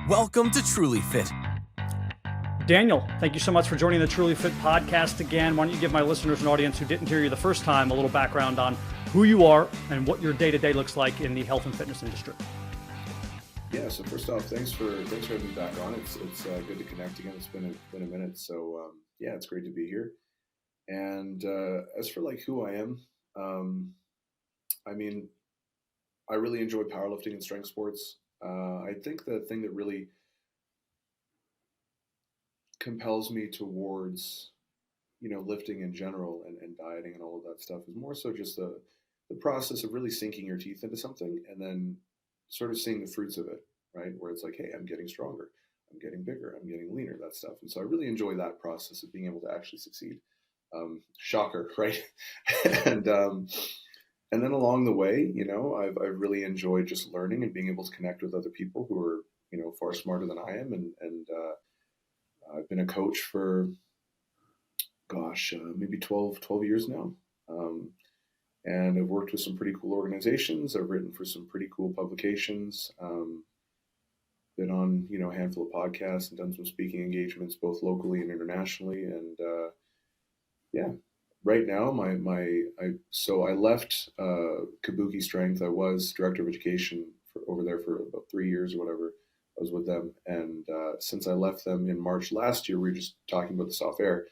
Welcome to Trulyfit. Daniel, thank you so much for joining the Trulyfit Podcast again. Why don't you give my listeners and audience who didn't hear you the first time a little background on who you are and what your day-to-day looks like in the health and fitness industry? Yeah, so first off, thanks for having me back on. It's good to connect again. It's been a minute, so yeah, it's great to be here. And as for like who I am, I mean, I really enjoy powerlifting and strength sports. I think the thing that really compels me towards, lifting in general and dieting and all of that stuff is more so just the process of really sinking your teeth into something and then sort of seeing the fruits of it, right? Where it's like, hey, I'm getting stronger, I'm getting bigger, I'm getting leaner, that stuff. And so I really enjoy that process of being able to actually succeed. Shocker, right? And then along the way, I've really enjoyed just learning and being able to connect with other people who are, far smarter than I am. And I've been a coach for, maybe 12 years now. And I've worked with some pretty cool organizations. I've written for some pretty cool publications. Been on, a handful of podcasts and done some speaking engagements, both locally and internationally. And yeah, right now, I left Kabuki Strength. I was director of education over there for about 3 years or whatever. I was with them. And since I left them in March last year, we were just talking about this off air.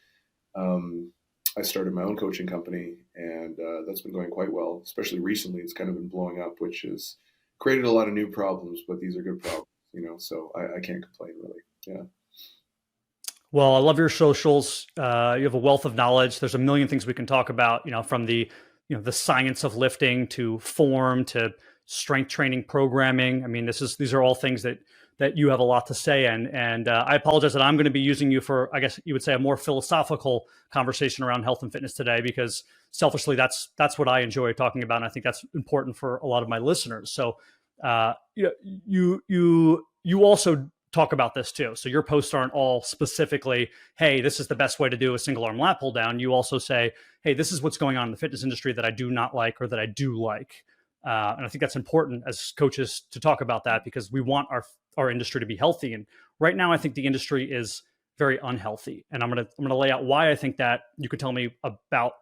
I started my own coaching company, and that's been going quite well. Especially recently, it's kind of been blowing up, which has created a lot of new problems, but these are good problems, so I can't complain really. Yeah. Well, I love your socials. You have a wealth of knowledge. There's a million things we can talk about, from the, the science of lifting to form to strength training programming. I mean, these are all things that you have a lot to say in. And I apologize that I'm going to be using you for, I guess you would say, a more philosophical conversation around health and fitness today, because selfishly, that's what I enjoy talking about. And I think that's important for a lot of my listeners. So you also talk about this too. So your posts aren't all specifically, hey, this is the best way to do a single arm lat pull down. You also say, hey, this is what's going on in the fitness industry that I do not like or that I do like. And I think that's important as coaches to talk about that, because we want our industry to be healthy. And right now, I think the industry is very unhealthy. And I'm gonna lay out why I think that. You could tell me about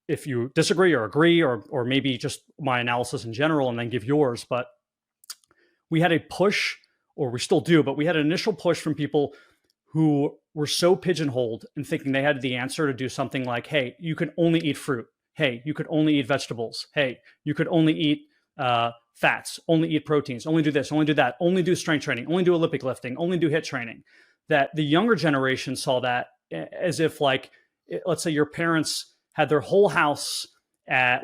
if you disagree or agree, or maybe just my analysis in general, and then give yours. But we had a push, or we still do, but we had an initial push from people who were so pigeonholed and thinking they had the answer to do something like, hey, you can only eat fruit. Hey, you could only eat vegetables. Hey, you could only eat fats, only eat proteins, only do this, only do that, only do strength training, only do Olympic lifting, only do HIIT training. That the younger generation saw that as if, like, let's say your parents had their whole house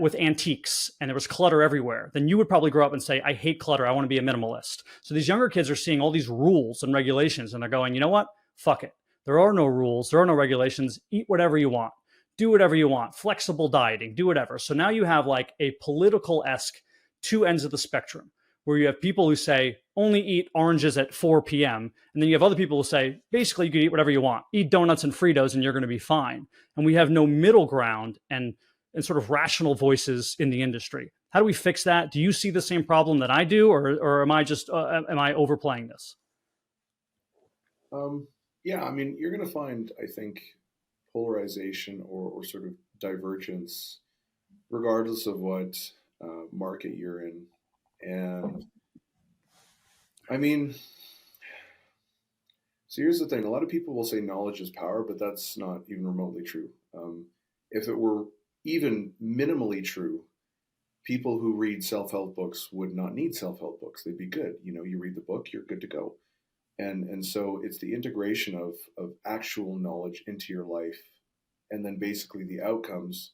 with antiques and there was clutter everywhere, then you would probably grow up and say, I hate clutter, I want to be a minimalist. So these younger kids are seeing all these rules and regulations and they're going, you know what? Fuck it. There are no rules. There are no regulations. Eat whatever you want. Do whatever you want. Flexible dieting. Do whatever. So now you have like a political-esque two ends of the spectrum, where you have people who say only eat oranges at 4 p.m. And then you have other people who say, basically, you can eat whatever you want. Eat donuts and Fritos and you're going to be fine. And we have no middle ground and sort of rational voices in the industry. How do we fix that? Do you see the same problem that I do, or am I just am I overplaying this? Yeah, I mean, you're going to find, I think, polarization or sort of divergence, regardless of what market you're in. And I mean, so here's the thing. A lot of people will say knowledge is power, but that's not even remotely true. If it were even minimally true, people who read self-help books would not need self-help books. They'd be good. You read the book, you're good to go. And so it's the integration of actual knowledge into your life, and then basically the outcomes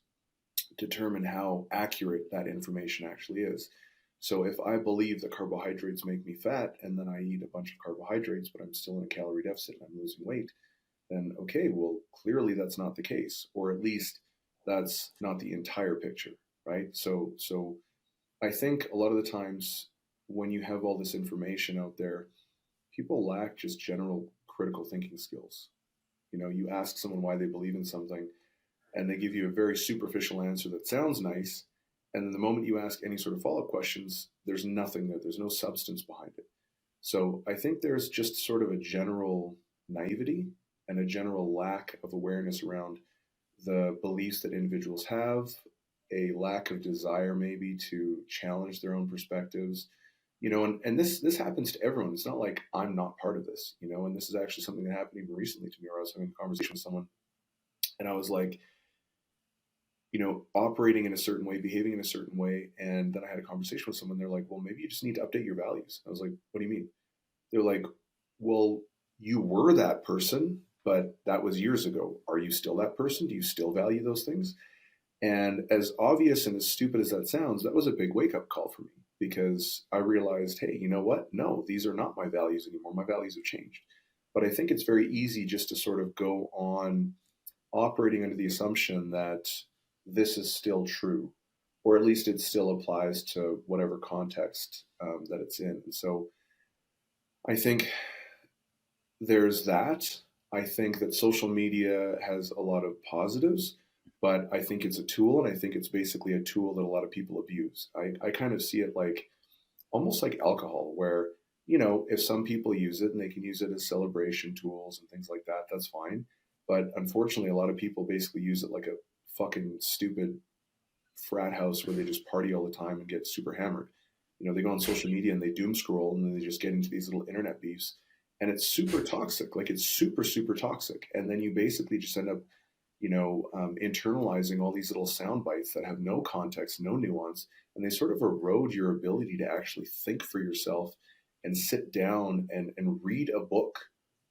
determine how accurate that information actually is. So if I believe that carbohydrates make me fat, and then I eat a bunch of carbohydrates, but I'm still in a calorie deficit and I'm losing weight, then okay, well, clearly that's not the case, or at least that's not the entire picture, right? So I think a lot of the times when you have all this information out there, people lack just general critical thinking skills. You ask someone why they believe in something, and they give you a very superficial answer that sounds nice. And then the moment you ask any sort of follow-up questions, there's nothing there. There's no substance behind it. So I think there's just sort of a general naivety and a general lack of awareness around the beliefs that individuals have, a lack of desire maybe to challenge their own perspectives, and this happens to everyone. It's not like I'm not part of this, and this is actually something that happened even recently to me, where I was having a conversation with someone and I was like, operating in a certain way, behaving in a certain way. And then I had a conversation with someone. They're like, well, maybe you just need to update your values. I was like, what do you mean? They're like, well, you were that person, but that was years ago. Are you still that person? Do you still value those things? And as obvious and as stupid as that sounds, that was a big wake up call for me, because I realized, hey, you know what? No, these are not my values anymore. My values have changed. But I think it's very easy just to sort of go on operating under the assumption that this is still true, or at least it still applies to whatever context that it's in. And so I think there's that. I think that social media has a lot of positives, but I think it's a tool, and I think it's basically a tool that a lot of people abuse. I kind of see it like almost like alcohol, where, if some people use it and they can use it as celebration tools and things like that, that's fine. But unfortunately, a lot of people basically use it like a fucking stupid frat house where they just party all the time and get super hammered. They go on social media and they doom scroll, and then they just get into these little internet beefs, and it's super toxic. Like, it's super, super toxic. And then you basically just end up, internalizing all these little sound bites that have no context, no nuance, and they sort of erode your ability to actually think for yourself and sit down and read a book,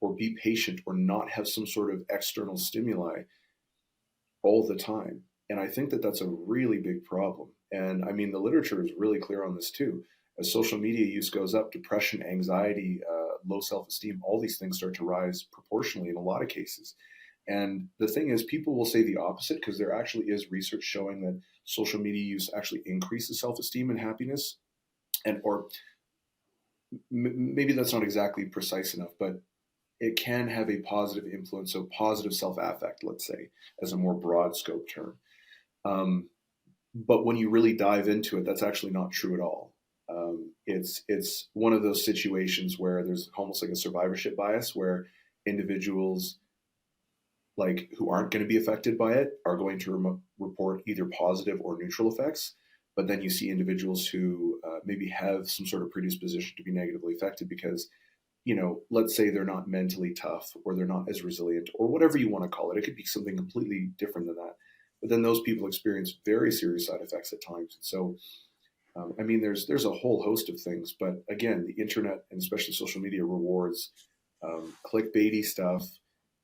or be patient, or not have some sort of external stimuli all the time. And I think that that's a really big problem. And I mean, the literature is really clear on this too. As social media use goes up, depression, anxiety, low self-esteem, all these things start to rise proportionally in a lot of cases. And the thing is, people will say the opposite, because there actually is research showing that social media use actually increases self-esteem and happiness. Or maybe that's not exactly precise enough, but it can have a positive influence. So positive self-affect, let's say, as a more broad scope term. But when you really dive into it, that's actually not true at all. It's one of those situations where there's almost like a survivorship bias, where individuals like who aren't going to be affected by it are going to report either positive or neutral effects. But then you see individuals who maybe have some sort of predisposition to be negatively affected because, let's say they're not mentally tough, or they're not as resilient, or whatever you want to call it. It could be something completely different than that. But then those people experience very serious side effects at times. So, there's a whole host of things. But again, the internet, and especially social media, rewards clickbaity stuff.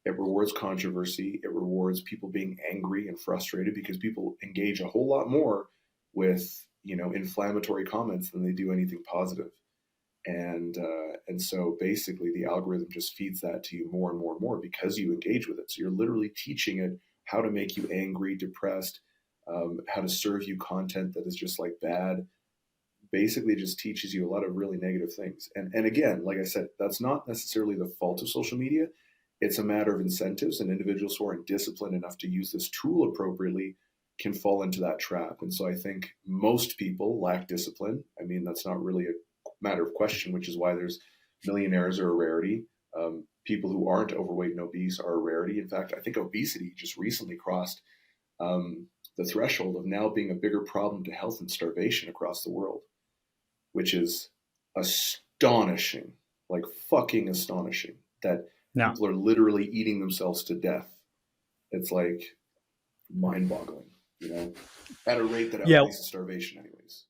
It rewards controversy. It rewards people being angry and frustrated, because people engage a whole lot more with, inflammatory comments than they do anything positive. And so basically the algorithm just feeds that to you more and more and more, because you engage with it. So you're literally teaching it how to make you angry, depressed, how to serve you content that is just like bad. Basically, it just teaches you a lot of really negative things. And again, like I said, that's not necessarily the fault of social media. It's a matter of incentives, and individuals who aren't disciplined enough to use this tool appropriately can fall into that trap. And so I think most people lack discipline. I mean, that's not really a matter of question, which is why there's millionaires are a rarity. People who aren't overweight and obese are a rarity. In fact, I think obesity just recently crossed the threshold of now being a bigger problem to health and starvation across the world, which is astonishing, like fucking astonishing, that people are literally eating themselves to death. It's like mind-boggling, at a rate that outpaces starvation anyways,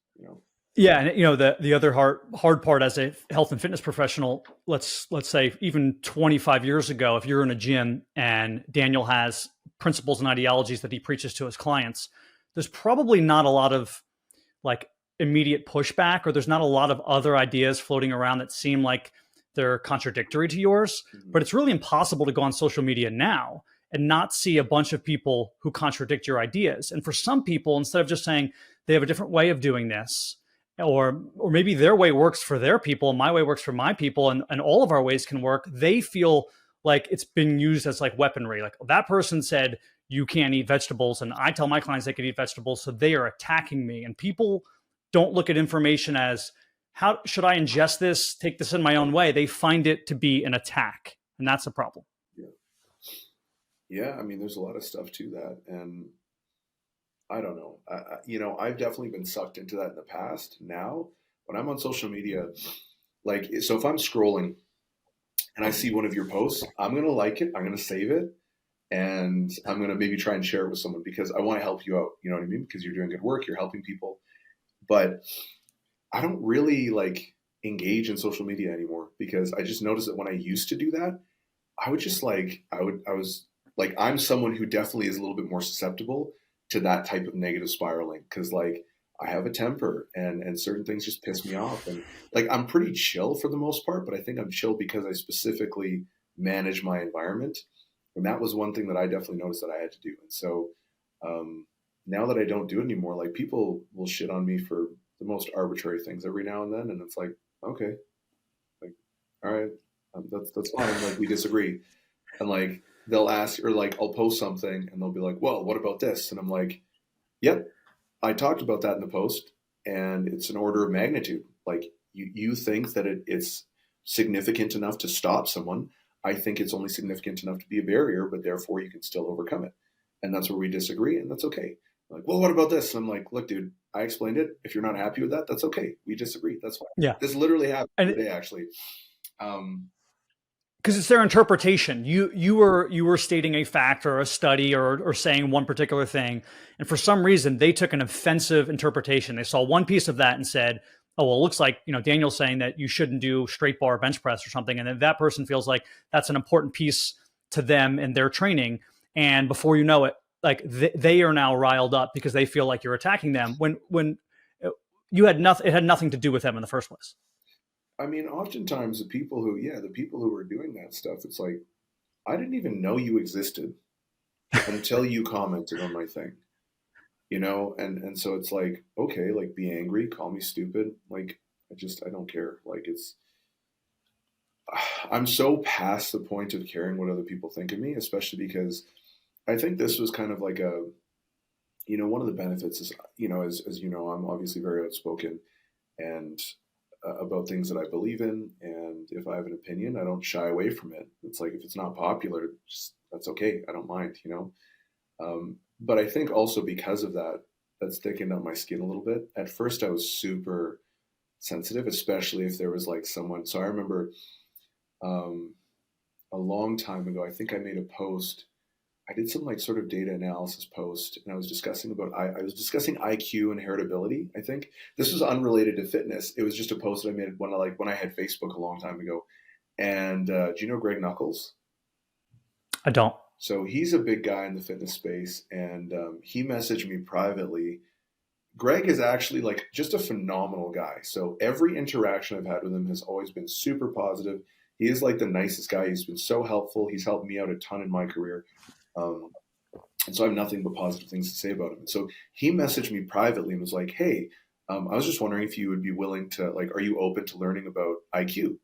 Yeah, and the other hard part as a health and fitness professional, let's say even 25 years ago, if you're in a gym and Daniel has principles and ideologies that he preaches to his clients, there's probably not a lot of like immediate pushback, or there's not a lot of other ideas floating around that seem like they're contradictory to yours. Mm-hmm. But it's really impossible to go on social media now and not see a bunch of people who contradict your ideas. And for some people, instead of just saying they have a different way of doing this, or maybe their way works for their people and my way works for my people, and all of our ways can work, they feel like it's been used as like weaponry. Like, that person said you can't eat vegetables, and I tell my clients they can eat vegetables, so they are attacking me. And people don't look at information as how should I ingest this, take this in my own way? They find it to be an attack. And that's a problem. Yeah. I mean, there's a lot of stuff to that. And I don't know. I've definitely been sucked into that in the past. Now, when I'm on social media, like, so if I'm scrolling and I see one of your posts, I'm going to like it. I'm going to save it. And I'm going to maybe try and share it with someone because I want to help you out. You know what I mean? Because you're doing good work. You're helping people. But I don't really like engage in social media anymore because I just noticed that when I used to do that, I would just like, I was like, I'm someone who definitely is a little bit more susceptible to that type of negative spiraling. Cause like I have a temper and certain things just piss me off. And like, I'm pretty chill for the most part, but I think I'm chill because I specifically manage my environment. And that was one thing that I definitely noticed that I had to do. And so, now that I don't do it anymore, like people will shit on me for the most arbitrary things every now and then. And it's like, okay, like, all right, that's fine. Like we disagree. And like, they'll ask, or like, I'll post something and they'll be like, well, what about this? And I'm like, yep, I talked about that in the post and it's an order of magnitude. Like you think that it's significant enough to stop someone. I think it's only significant enough to be a barrier, but therefore you can still overcome it. And that's where we disagree. And that's okay. Like, well, what about this? And I'm like, look, dude, I explained it. If you're not happy with that, that's okay. We disagree. That's fine. Yeah. This literally happened And today, actually. Because it's their interpretation. You were stating a fact or a study or saying one particular thing, and for some reason they took an offensive interpretation. They saw one piece of that and said, "Oh, well, it looks like Daniel's saying that you shouldn't do straight bar bench press or something," and then that person feels like that's an important piece to them in their training. And before you know it, like they are now riled up because they feel like you're attacking them when you had nothing. It had nothing to do with them in the first place. I mean, oftentimes the people who were doing that stuff, it's like, I didn't even know you existed until you commented on my thing, and so it's like, okay, like be angry, call me stupid. Like, I don't care. Like I'm so past the point of caring what other people think of me, especially because I think this was kind of like one of the benefits is, as you know, I'm obviously very outspoken and about things that I believe in. And if I have an opinion, I don't shy away from it. It's like, if it's not popular, that's okay. I don't mind, but I think also because of that, that's thickened up my skin a little bit. At first I was super sensitive, especially if there was like someone. So I remember a long time ago, I think I made a post. I did some like sort of data analysis post, and I was discussing IQ and heritability. I think this was unrelated to fitness. It was just a post that I made when I had Facebook a long time ago. And do you know Greg Nuckols? I don't. So he's a big guy in the fitness space, and he messaged me privately. Greg is actually like just a phenomenal guy. So every interaction I've had with him has always been super positive. He is like the nicest guy. He's been so helpful. He's helped me out a ton in my career. And so I have nothing but positive things to say about him. So he messaged me privately and was like, hey, I was just wondering if you would be willing to, like, are you open to learning about IQ?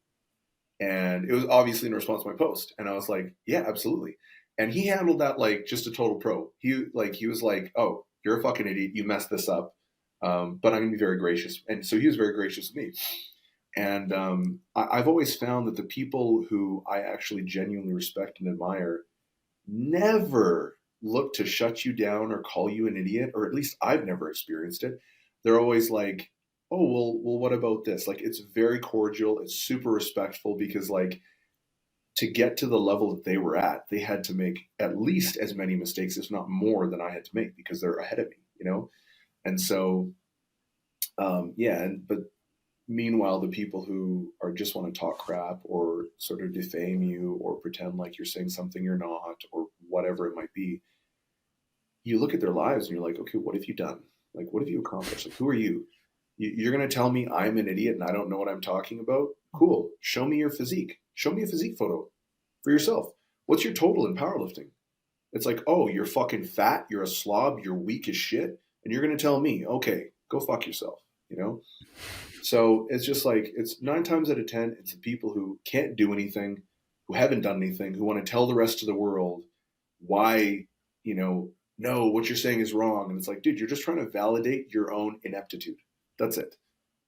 And it was obviously in response to my post. And I was like, yeah, absolutely. And he handled that like just a total pro. He was like, oh, you're a fucking idiot. You messed this up. But I'm going to be very gracious. And so he was very gracious with me. And I've always found that the people who I actually genuinely respect and admire never look to shut you down or call you an idiot, or at least I've never experienced it. They're always like, oh, well, what about this? Like, it's very cordial. It's super respectful because like to get to the level that they were at, they had to make at least as many mistakes, if not more than I had to make because they're ahead of me, And so, but meanwhile, the people who are just want to talk crap or sort of defame you or pretend like you're saying something you're not or whatever it might be, you look at their lives and you're like, okay, what have you done? Like, what have you accomplished? Like, who are you? You're going to tell me I'm an idiot and I don't know what I'm talking about? Cool. Show me your physique. Show me a physique photo for yourself. What's your total in powerlifting? It's like, oh, you're fucking fat. You're a slob. You're weak as shit. And you're going to tell me, okay, go fuck yourself, So it's just like, it's 9 times out of 10, it's the people who can't do anything, who haven't done anything, who want to tell the rest of the world why, no, what you're saying is wrong. And it's like, dude, you're just trying to validate your own ineptitude. That's it.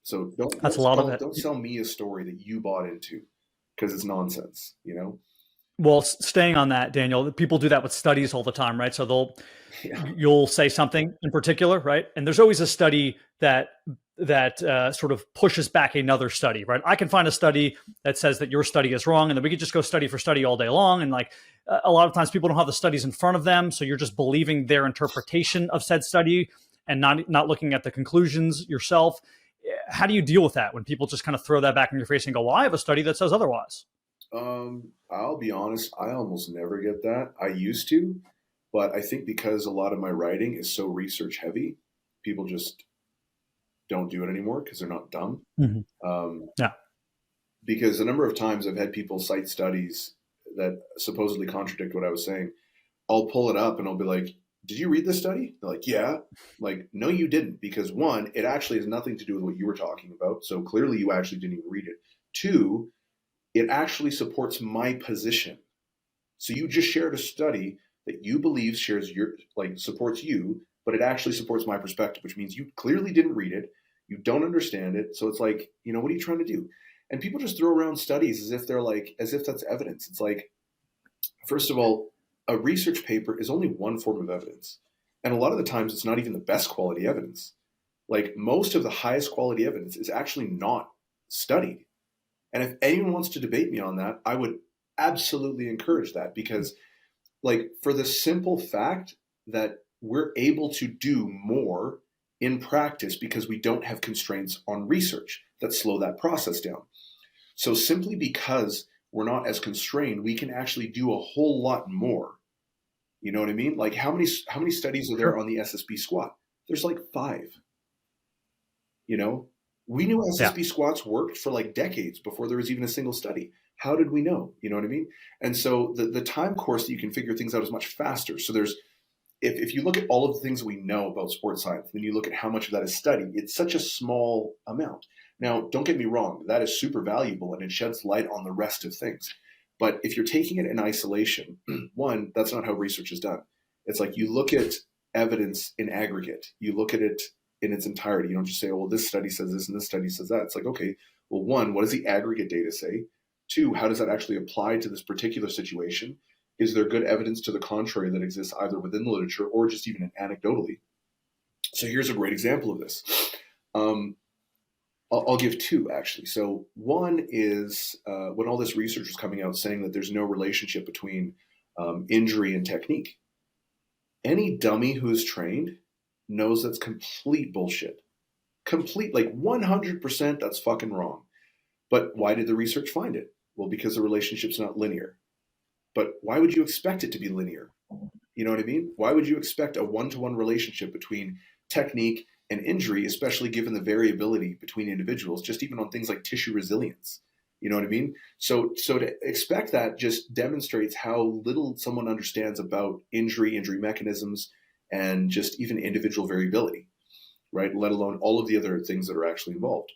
So That's a lot of it. don't sell me a story that you bought into, because it's nonsense, you know? Well, staying on that, Daniel, people do that with studies all the time, right? So Yeah. you'll say something in particular, right? And there's always a study that sort of pushes back another study, right? I can find a study that says that your study is wrong, and then we could just go study for study all day long. And like a lot of times, people don't have the studies in front of them, so you're just believing their interpretation of said study and not looking at the conclusions yourself. How do you deal with that when people just kind of throw that back in your face and go, "Well, I have a study that says otherwise"? I'll be honest, I almost never get that. I used to, but I think because a lot of my writing is so research heavy, people just don't do it anymore because they're not dumb. Yeah. Because the number of times I've had people cite studies that supposedly contradict what I was saying, I'll pull it up and I'll be like, did you read this study? They're like, yeah. I'm like, no, you didn't. Because one, it actually has nothing to do with what you were talking about. So clearly you actually didn't even read it. Two, it actually supports my position. So you just shared a study that you believe shares your, like, supports you, but it actually supports my perspective, which means you clearly didn't read it. You don't understand it. So it's like, you know, what are you trying to do? And people just throw around studies as if they're like, as if that's evidence. It's like, first of all, a research paper is only one form of evidence. And a lot of the times it's not even the best quality evidence. Like most of the highest quality evidence is actually not studied. And if anyone wants to debate me on that, I would absolutely encourage that, because like for the simple fact that we're able to do more in practice because we don't have constraints on research that slow that process down. So simply because we're not as constrained, we can actually do a whole lot more. You know what I mean? Like how many studies are there on the SSB squat? There's like 5. You know, we knew SSB squats worked for like decades before there was even a single study. How did we know? You know what I mean? And so the time course that you can figure things out is much faster. So there's, if you look at all of the things that we know about sports science, then you look at how much of that is studied, it's such a small amount. Now, don't get me wrong, that is super valuable and it sheds light on the rest of things. But if you're taking it in isolation, one, that's not how research is done. It's like you look at evidence in aggregate. You look at it in its entirety. You don't just say, oh, well, this study says this and this study says that. It's like, okay, well, one, what does the aggregate data say? Two, how does that actually apply to this particular situation? Is there good evidence to the contrary that exists either within the literature or just even anecdotally? So here's a great example of this. I'll give 2, actually. So one is when all this research was coming out saying that there's no relationship between injury and technique. Any dummy who is trained knows that's complete bullshit. Complete, like 100% that's fucking wrong. But why did the research find it? Well, because the relationship's not linear. But why would you expect it to be linear? You know what I mean? Why would you expect a one-to-one relationship between technique and injury, especially given the variability between individuals, just even on things like tissue resilience? You know what I mean? So to expect that just demonstrates how little someone understands about injury mechanisms, and just even individual variability, right? Let alone all of the other things that are actually involved.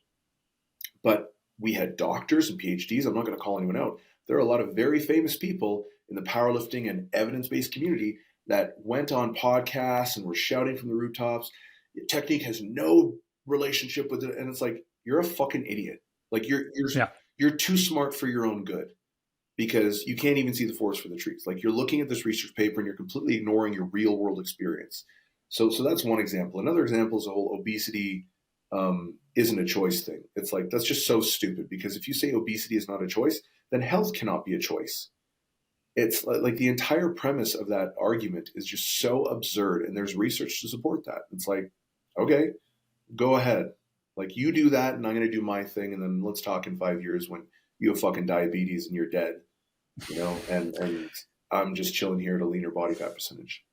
But we had doctors and PhDs. I'm not going to call anyone out. There are a lot of very famous people in the powerlifting and evidence-based community that went on podcasts and were shouting from the rooftops, technique has no relationship with it. And it's like, you're a fucking idiot. Like you're too smart for your own good, because you can't even see the forest for the trees. Like you're looking at this research paper and you're completely ignoring your real world experience. So that's one example. Another example is the whole obesity isn't a choice thing. It's like, that's just so stupid, because if you say obesity is not a choice, then health cannot be a choice. It's like the entire premise of that argument is just so absurd, and there's research to support that. It's like, okay, go ahead. Like you do that and I'm going to do my thing. And then let's talk in 5 years when you have fucking diabetes and you're dead, you know, and I'm just chilling here at a leaner body fat percentage,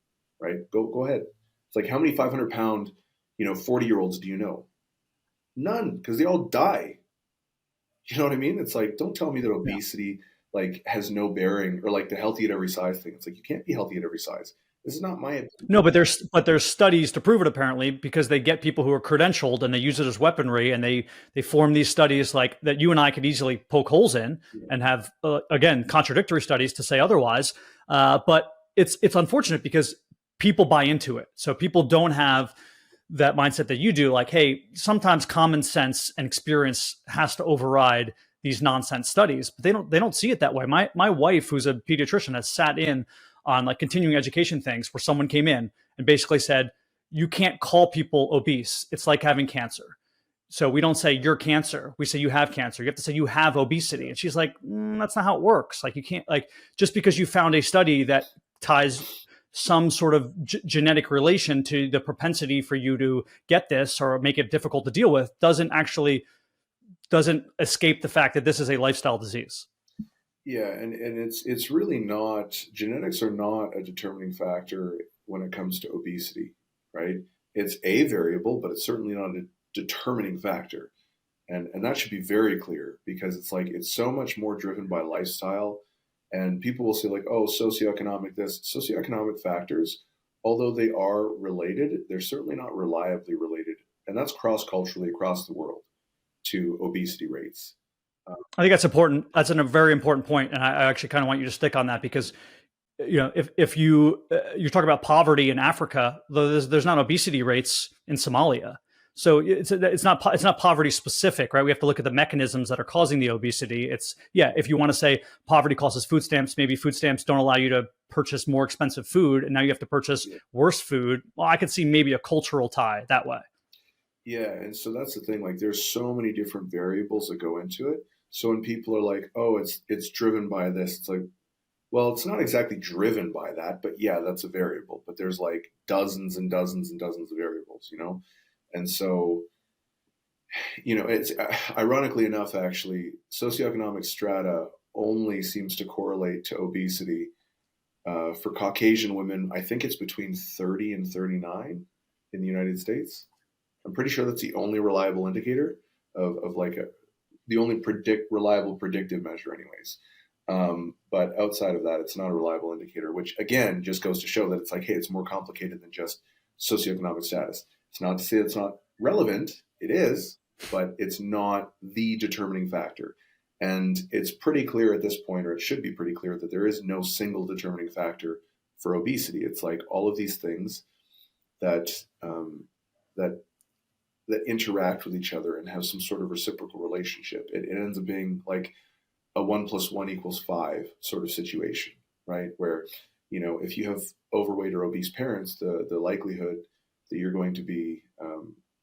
right? Go ahead. It's like, how many 500-pound, 40-year-olds do you know? None, because they all die. You know what I mean? It's like, don't tell me that obesity like has no bearing, or like the healthy at every size thing. It's like, you can't be healthy at every size. This is not my opinion. No, but there's studies to prove it, apparently, because they get people who are credentialed and they use it as weaponry, and they form these studies like that you and I could easily poke holes in and have again contradictory studies to say otherwise. But it's unfortunate because people buy into it. So people don't have that mindset that you do, like, hey, sometimes common sense and experience has to override these nonsense studies, but they don't see it that way. My wife, who's a pediatrician, has sat in on like continuing education things where someone came in and basically said, you can't call people obese. It's like having cancer. So we don't say you're cancer. We say you have cancer. You have to say you have obesity. And she's like, that's not how it works. Like you can't, like, just because you found a study that ties some sort of genetic relation to the propensity for you to get this or make it difficult to deal with doesn't escape the fact that this is a lifestyle disease. Yeah, and it's really not, genetics are not a determining factor when it comes to obesity, right? It's a variable, but it's certainly not a determining factor. And that should be very clear, because it's like, it's so much more driven by lifestyle. And people will say like, oh, socioeconomic factors, although they are related, they're certainly not reliably related. And that's cross-culturally across the world to obesity rates. I think that's important. That's a very important point, and I actually kind of want you to stick on that, because if you talk about poverty in Africa, there's not obesity rates in Somalia. So it's not poverty specific, right? We have to look at the mechanisms that are causing the obesity. If you want to say poverty causes food stamps, maybe food stamps don't allow you to purchase more expensive food, and now you have to purchase worse food. Well, I could see maybe a cultural tie that way. Yeah, and so that's the thing. Like, there's so many different variables that go into it. So when people are like, "Oh, it's driven by this," it's like, well, it's not exactly driven by that, but yeah, that's a variable. But there's like dozens and dozens and dozens of variables, And so, it's ironically enough, actually, socioeconomic strata only seems to correlate to obesity. For Caucasian women, I think it's between 30 and 39 in the United States. I'm pretty sure that's the only reliable indicator of like the only reliable predictive measure anyways. But outside of that, it's not a reliable indicator, which again, just goes to show that it's like, hey, it's more complicated than just socioeconomic status. It's not to say it's not relevant. It is, but it's not the determining factor. And it's pretty clear at this point, or it should be pretty clear, that there is no single determining factor for obesity. It's like all of these things that interact with each other and have some sort of reciprocal relationship. It ends up being like a 1 + 1 = 5 sort of situation, right? Where, if you have overweight or obese parents, the likelihood that you're going to be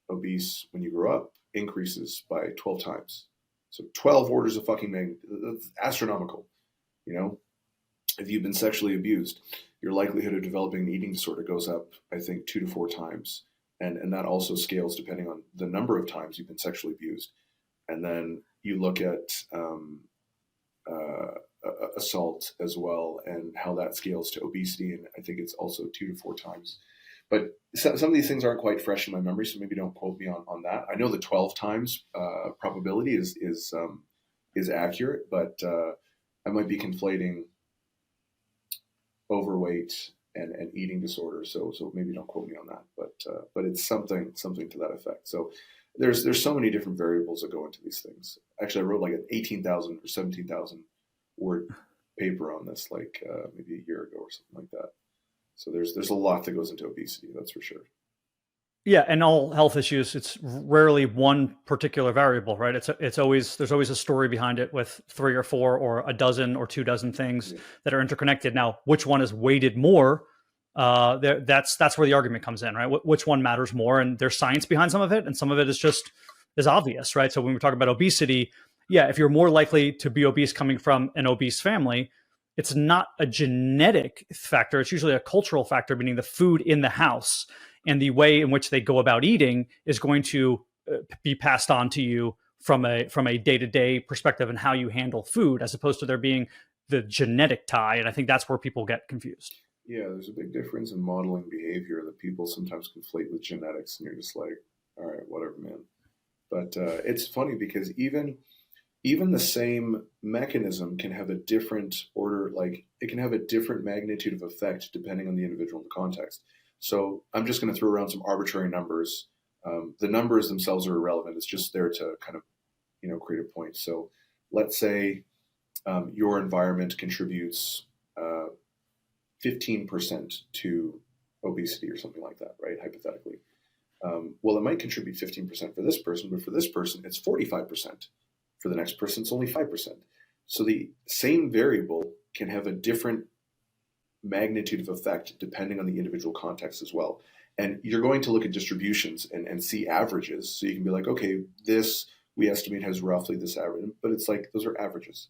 obese when you grow up increases by 12 times. So 12 orders of fucking magnitude. That's astronomical. If you've been sexually abused, your likelihood of developing an eating disorder goes up, I think, 2 to 4 times. And that also scales depending on the number of times you've been sexually abused. And then you look at assault as well, and how that scales to obesity. And I think it's also 2 to 4 times. But some of these things aren't quite fresh in my memory, so maybe don't quote me on that. I know the 12 times probability is accurate, but I might be conflating overweight and eating disorders. So maybe don't quote me on that, but it's something to that effect. So there's so many different variables that go into these things. Actually, I wrote like an 18,000 or 17,000 word paper on this, like maybe a year ago or something like that. So there's a lot that goes into obesity, that's for sure. Yeah, and all health issues, it's rarely one particular variable, right? There's always a story behind it with 3 or 4 or a dozen or 2 dozen things that are interconnected. Now, which one is weighted more? That's where the argument comes in, right? Which one matters more? And there's science behind some of it, and some of it is obvious, right? So when we talk about obesity, if you're more likely to be obese coming from an obese family, it's not a genetic factor. It's usually a cultural factor, meaning the food in the house and the way in which they go about eating is going to be passed on to you from a day-to-day perspective and how you handle food, as opposed to there being the genetic tie. And I think that's where people get confused. Yeah, there's a big difference in modeling behavior that people sometimes conflate with genetics, and you're just like, all right, whatever, man. But it's funny because even the same mechanism can have a different order, like it can have a different magnitude of effect depending on the individual and the context. So I'm just going to throw around some arbitrary numbers. The numbers themselves are irrelevant. It's just there to kind of, create a point. So let's say your environment contributes 15% to obesity or something like that, right? Hypothetically. Well, it might contribute 15% for this person, but for this person, it's 45%. For the next person, it's only 5%. So the same variable can have a different magnitude of effect depending on the individual context as well. And you're going to look at distributions and see averages. So you can be like, okay, this we estimate has roughly this average, but it's like, those are averages.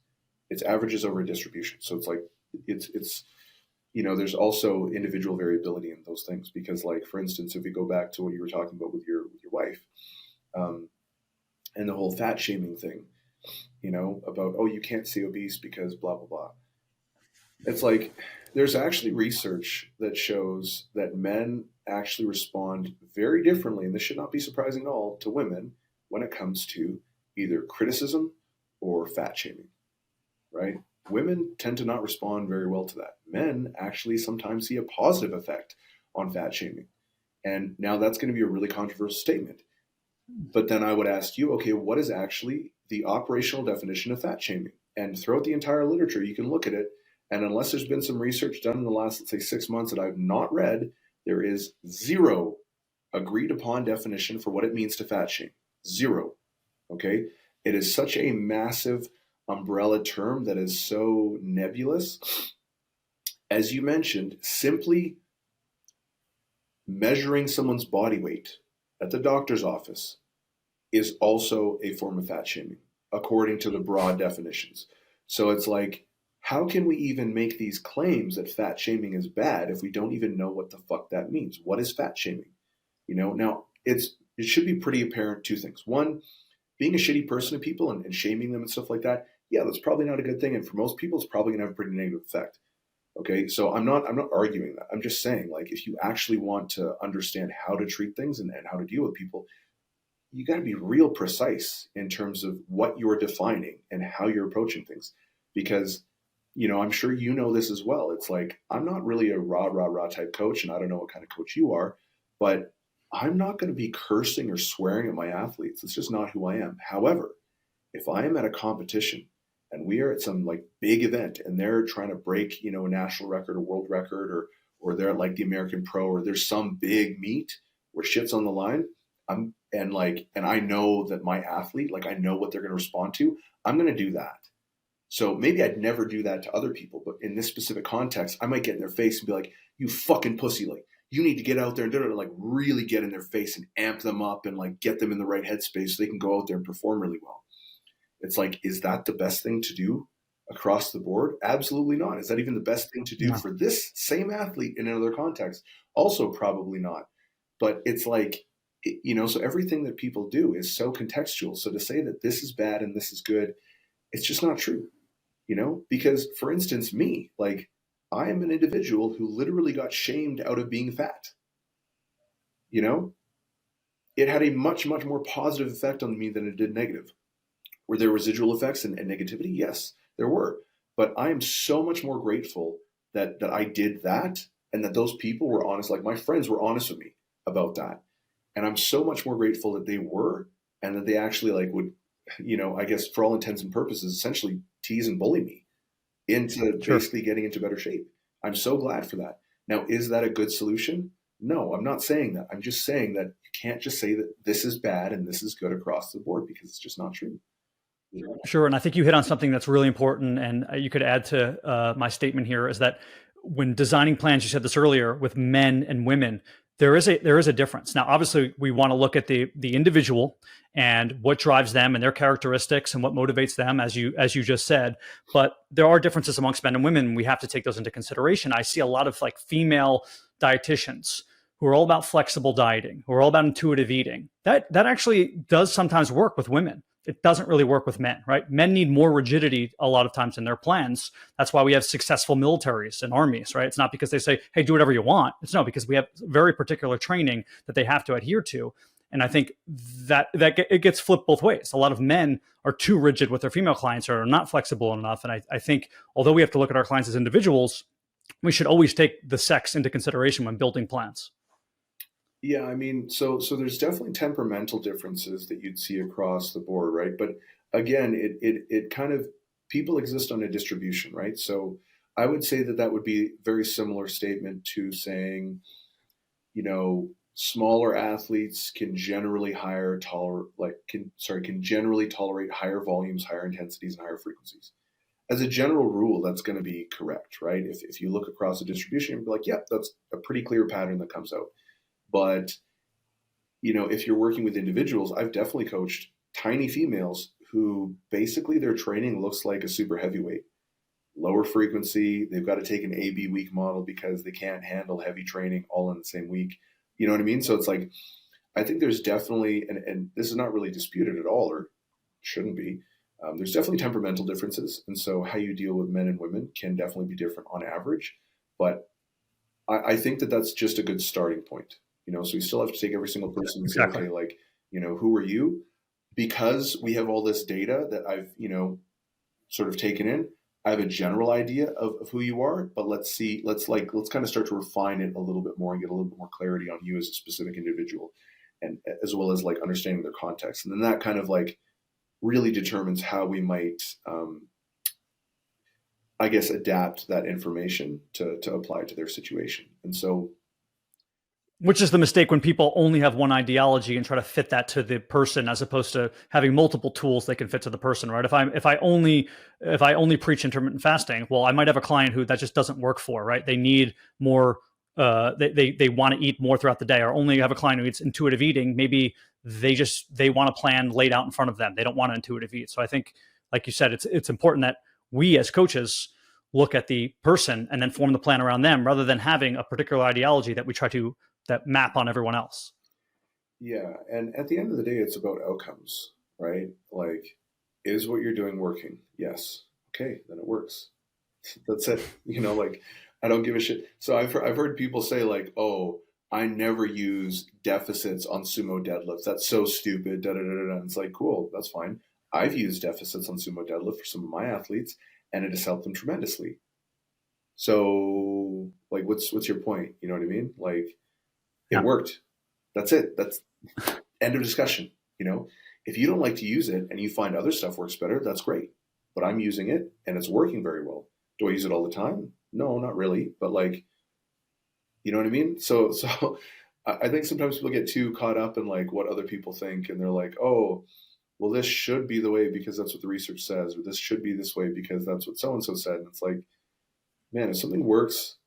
It's averages over a distribution. So it's like, it's, there's also individual variability in those things because, like, for instance, if we go back to what you were talking about with your wife, and the whole fat shaming thing, about, oh, you can't say obese because blah, blah, blah. It's like, there's actually research that shows that men actually respond very differently, and this should not be surprising at all, to women when it comes to either criticism or fat shaming, right? Women tend to not respond very well to that. Men actually sometimes see a positive effect on fat shaming. And now that's going to be a really controversial statement. But then I would ask you, okay, what is actually the operational definition of fat shaming? And throughout the entire literature, you can look at it. And unless there's been some research done in the last, let's say, 6 months that I've not read, there is zero agreed upon definition for what it means to fat shame. Zero. Okay? It is such a massive umbrella term that is so nebulous. As you mentioned, simply measuring someone's body weight at the doctor's office is also a form of fat shaming, according to the broad definitions. So it's like, how can we even make these claims that fat shaming is bad if we don't even know what the fuck that means? What is fat shaming? Now it should be pretty apparent two things. One, being a shitty person to people and shaming them and stuff like that, yeah, that's probably not a good thing. And for most people, it's probably gonna have a pretty negative effect. Okay, so I'm not arguing that. I'm just saying, like, if you actually want to understand how to treat things and how to deal with people, you got to be real precise in terms of what you're defining and how you're approaching things. Because, I'm sure you know this as well. It's like, I'm not really a rah type coach, and I don't know what kind of coach you are, but I'm not going to be cursing or swearing at my athletes. It's just not who I am. However, if I am at a competition and we are at some like big event and they're trying to break, a national record or world record, or they're at like the American Pro, or there's some big meet where shit's on the line, and I know that my athlete, like, I know what they're going to respond to, I'm going to do that. So maybe I'd never do that to other people, but in this specific context, I might get in their face and be like, you fucking pussy, like, you need to get out there and do it, like, really get in their face and amp them up and like get them in the right headspace so they can go out there and perform really well. It's like, is that the best thing to do across the board? Absolutely not. Is that even the best thing to do for this same athlete in another context? Also probably not. But it's like, so everything that people do is so contextual. So to say that this is bad and this is good, it's just not true, because, for instance, me, like, I am an individual who literally got shamed out of being fat. It had a much, much more positive effect on me than it did negative. Were there residual effects and negativity? Yes, there were. But I am so much more grateful that I did that, and that those people were honest. Like, my friends were honest with me about that. And I'm so much more grateful that they were, and that they actually, like, would, I guess for all intents and purposes, essentially tease and bully me into basically getting into better shape. I'm so glad for that. Now, is that a good solution? No, I'm not saying that. I'm just saying that you can't just say that this is bad and this is good across the board, because it's just not true. Sure. And I think you hit on something that's really important. And you could add to my statement here is that when designing plans, you said this earlier, with men and women, there is a difference. Now, obviously, we want to look at the individual and what drives them and their characteristics and what motivates them, as you just said. But there are differences amongst men and women. We have to take those into consideration. I see a lot of like female dietitians who are all about flexible dieting, who are all about intuitive eating. That actually does sometimes work with women. It doesn't really work with men, right? Men need more rigidity a lot of times in their plans. That's why we have successful militaries and armies, right? It's not because they say, hey, do whatever you want. It's no, because we have very particular training that they have to adhere to. And I think that it gets flipped both ways. A lot of men are too rigid with their female clients, or are not flexible enough. And I think, although we have to look at our clients as individuals, we should always take the sex into consideration when building plans. Yeah, I mean, so there's definitely temperamental differences that you'd see across the board, right? But again, it kind of, people exist on a distribution, right? So I would say that would be a very similar statement to saying, smaller athletes can generally can generally tolerate higher volumes, higher intensities, and higher frequencies. As a general rule, that's going to be correct, right? If you look across the distribution, you'll be like, yeah, that's a pretty clear pattern that comes out. But, if you're working with individuals, I've definitely coached tiny females who basically their training looks like a super heavyweight. Lower frequency, they've got to take an AB week model because they can't handle heavy training all in the same week. You know what I mean? So it's like, I think there's definitely, and this is not really disputed at all, or shouldn't be, there's definitely temperamental differences. And so how you deal with men and women can definitely be different on average. But I think that that's just a good starting point. So we still have to take every single person and say, okay, like, who are you? Because we have all this data that I've, sort of taken in, I have a general idea of who you are, but let's kind of start to refine it a little bit more and get a little bit more clarity on you as a specific individual, and as well as like understanding their context. And then that kind of like really determines how we might, adapt that information to apply to their situation. And so, which is the mistake when people only have one ideology and try to fit that to the person, as opposed to having multiple tools they can fit to the person, right? If I only preach intermittent fasting, well, I might have a client who that just doesn't work for, right? They need more, they want to eat more throughout the day, or only have a client who eats intuitive eating. Maybe they want a plan laid out in front of them. They don't want to intuitive eat. So I think, like you said, it's important that we as coaches look at the person and then form the plan around them, rather than having a particular ideology that we try to map on everyone else. Yeah. And at the end of the day, it's about outcomes, right? Like, is what you're doing working? Yes. Okay, then it works. That's it. Like, I don't give a shit. So I've heard people say like, oh, I never use deficits on sumo deadlifts. That's so stupid. Da, da, da, da. And it's like, cool, that's fine. I've used deficits on sumo deadlift for some of my athletes, and it has helped them tremendously. So like, what's your point? You know what I mean? Like, it worked. That's it. That's end of discussion. If you don't like to use it and you find other stuff works better, that's great. But I'm using it and it's working very well. Do I use it all the time? No, not really. But like, you know what I mean? So I think sometimes people get too caught up in like what other people think, and they're like, oh, well, this should be the way because that's what the research says, or this should be this way because that's what so-and-so said. And it's like, man, if something works,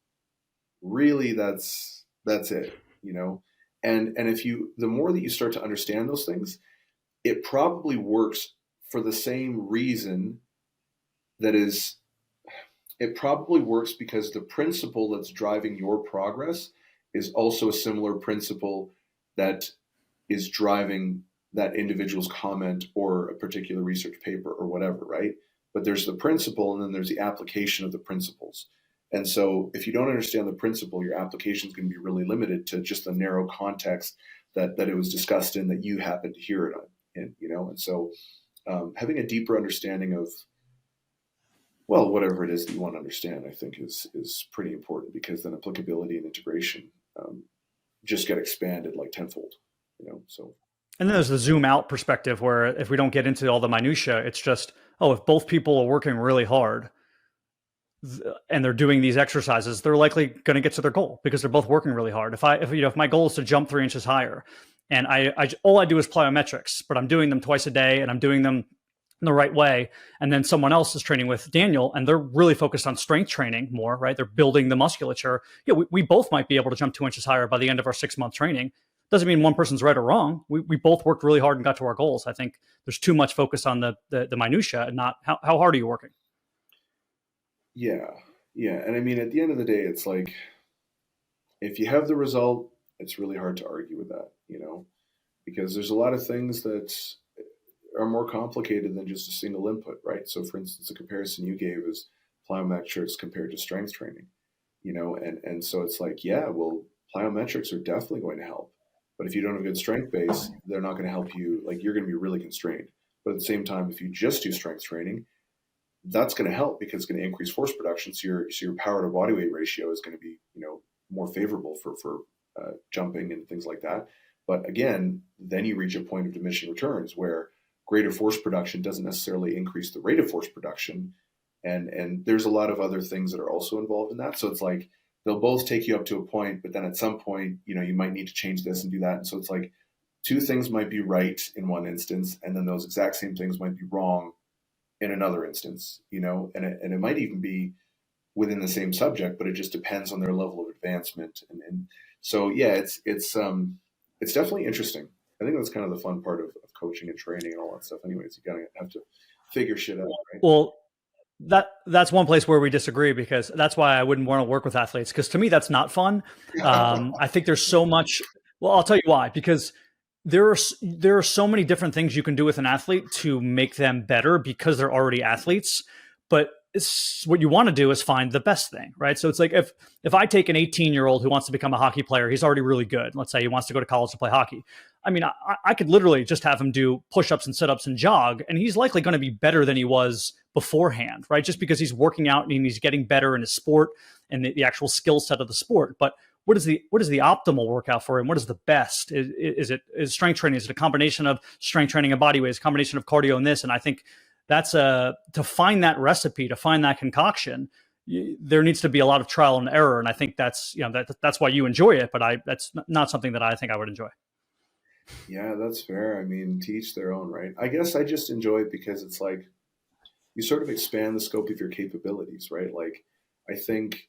really that's it. And the more that you start to understand those things, it probably works for the same reason. It probably works because the principle that's driving your progress is also a similar principle that is driving that individual's comment or a particular research paper or whatever, right? But there's the principle, and then there's the application of the principles. And so if you don't understand the principle, your application is going to be really limited to just the narrow context that it was discussed in, that you happen to hear it in, And so having a deeper understanding of, well, whatever it is that you want to understand, I think is pretty important, because then applicability and integration just get expanded like tenfold, so. And then there's the zoom out perspective, where if we don't get into all the minutia, it's just, oh, if both people are working really hard and they're doing these exercises, they're likely going to get to their goal because they're both working really hard. If my goal is to jump 3 inches higher, and all I do is plyometrics, but I'm doing them twice a day and I'm doing them in the right way, and then someone else is training with Daniel and they're really focused on strength training more, right? They're building the musculature. Yeah, we both might be able to jump 2 inches higher by the end of our 6-month training. Doesn't mean one person's right or wrong. We both worked really hard and got to our goals. I think there's too much focus on the minutia and not how hard are you working. Yeah. And I mean, at the end of the day, it's like, if you have the result, it's really hard to argue with that, because there's a lot of things that are more complicated than just a single input, right? So for instance, a comparison you gave is plyometrics compared to strength training, and so it's like, yeah, well, plyometrics are definitely going to help, but if you don't have a good strength base, they're not going to help you. Like, you're going to be really constrained. But at the same time, if you just do strength training, that's going to help because it's going to increase force production. So your power to body weight ratio is going to be, more favorable for jumping and things like that. But again, then you reach a point of diminishing returns where greater force production doesn't necessarily increase the rate of force production. And there's a lot of other things that are also involved in that. So it's like, they'll both take you up to a point, but then at some point, you might need to change this and do that. And so it's like two things might be right in one instance, and then those exact same things might be wrong in another instance, and it might even be within the same subject, but it just depends on their level of advancement. And so, yeah, it's definitely interesting. I think that's kind of the fun part of coaching and training and all that stuff. Anyways, you gotta have to figure shit out, right? Well, that's one place where we disagree, because that's why I wouldn't want to work with athletes, because to me that's not fun. I think there's so much. Well, I'll tell you why. Because there are so many different things you can do with an athlete to make them better, because they're already athletes. But what you want to do is find the best thing, right? So it's like if I take an 18-year-old who wants to become a hockey player, he's already really good. Let's say he wants to go to college to play hockey. I mean, I could literally just have him do push-ups and sit-ups and jog, and he's likely going to be better than he was beforehand, right? Just because he's working out and he's getting better in his sport and the actual skill set of the sport. But what is the optimal workout for him? What is the best? Is strength training? Is it a combination of strength training and body weight? Is it a combination of cardio and this? And I think that's to find that recipe, to find that concoction, there needs to be a lot of trial and error. And I think that's why you enjoy it, but that's not something that I think I would enjoy. Yeah, that's fair. I mean, to each their own, right? I guess I just enjoy it because it's like you sort of expand the scope of your capabilities, right? Like, I think,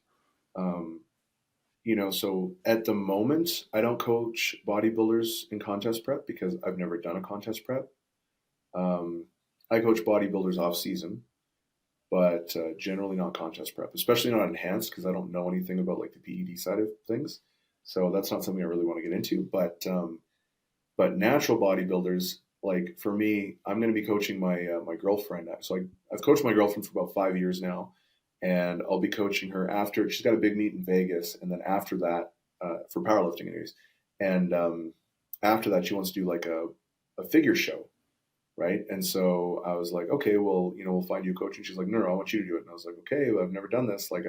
so at the moment, I don't coach bodybuilders in contest prep because I've never done a contest prep. I coach bodybuilders off season, but generally not contest prep, especially not enhanced, because I don't know anything about like the PED side of things. So that's not something I really want to get into. But natural bodybuilders, like for me, I'm going to be coaching my girlfriend. So I've coached my girlfriend for about 5 years now, and I'll be coaching her after she's got a big meet in Vegas, and then after that, for powerlifting anyways, and after that she wants to do like a figure show. Right. And so I was like, okay, well, we'll find you a coach. And she's like, no, I want you to do it. And I was like, okay, well, I've never done this. Like,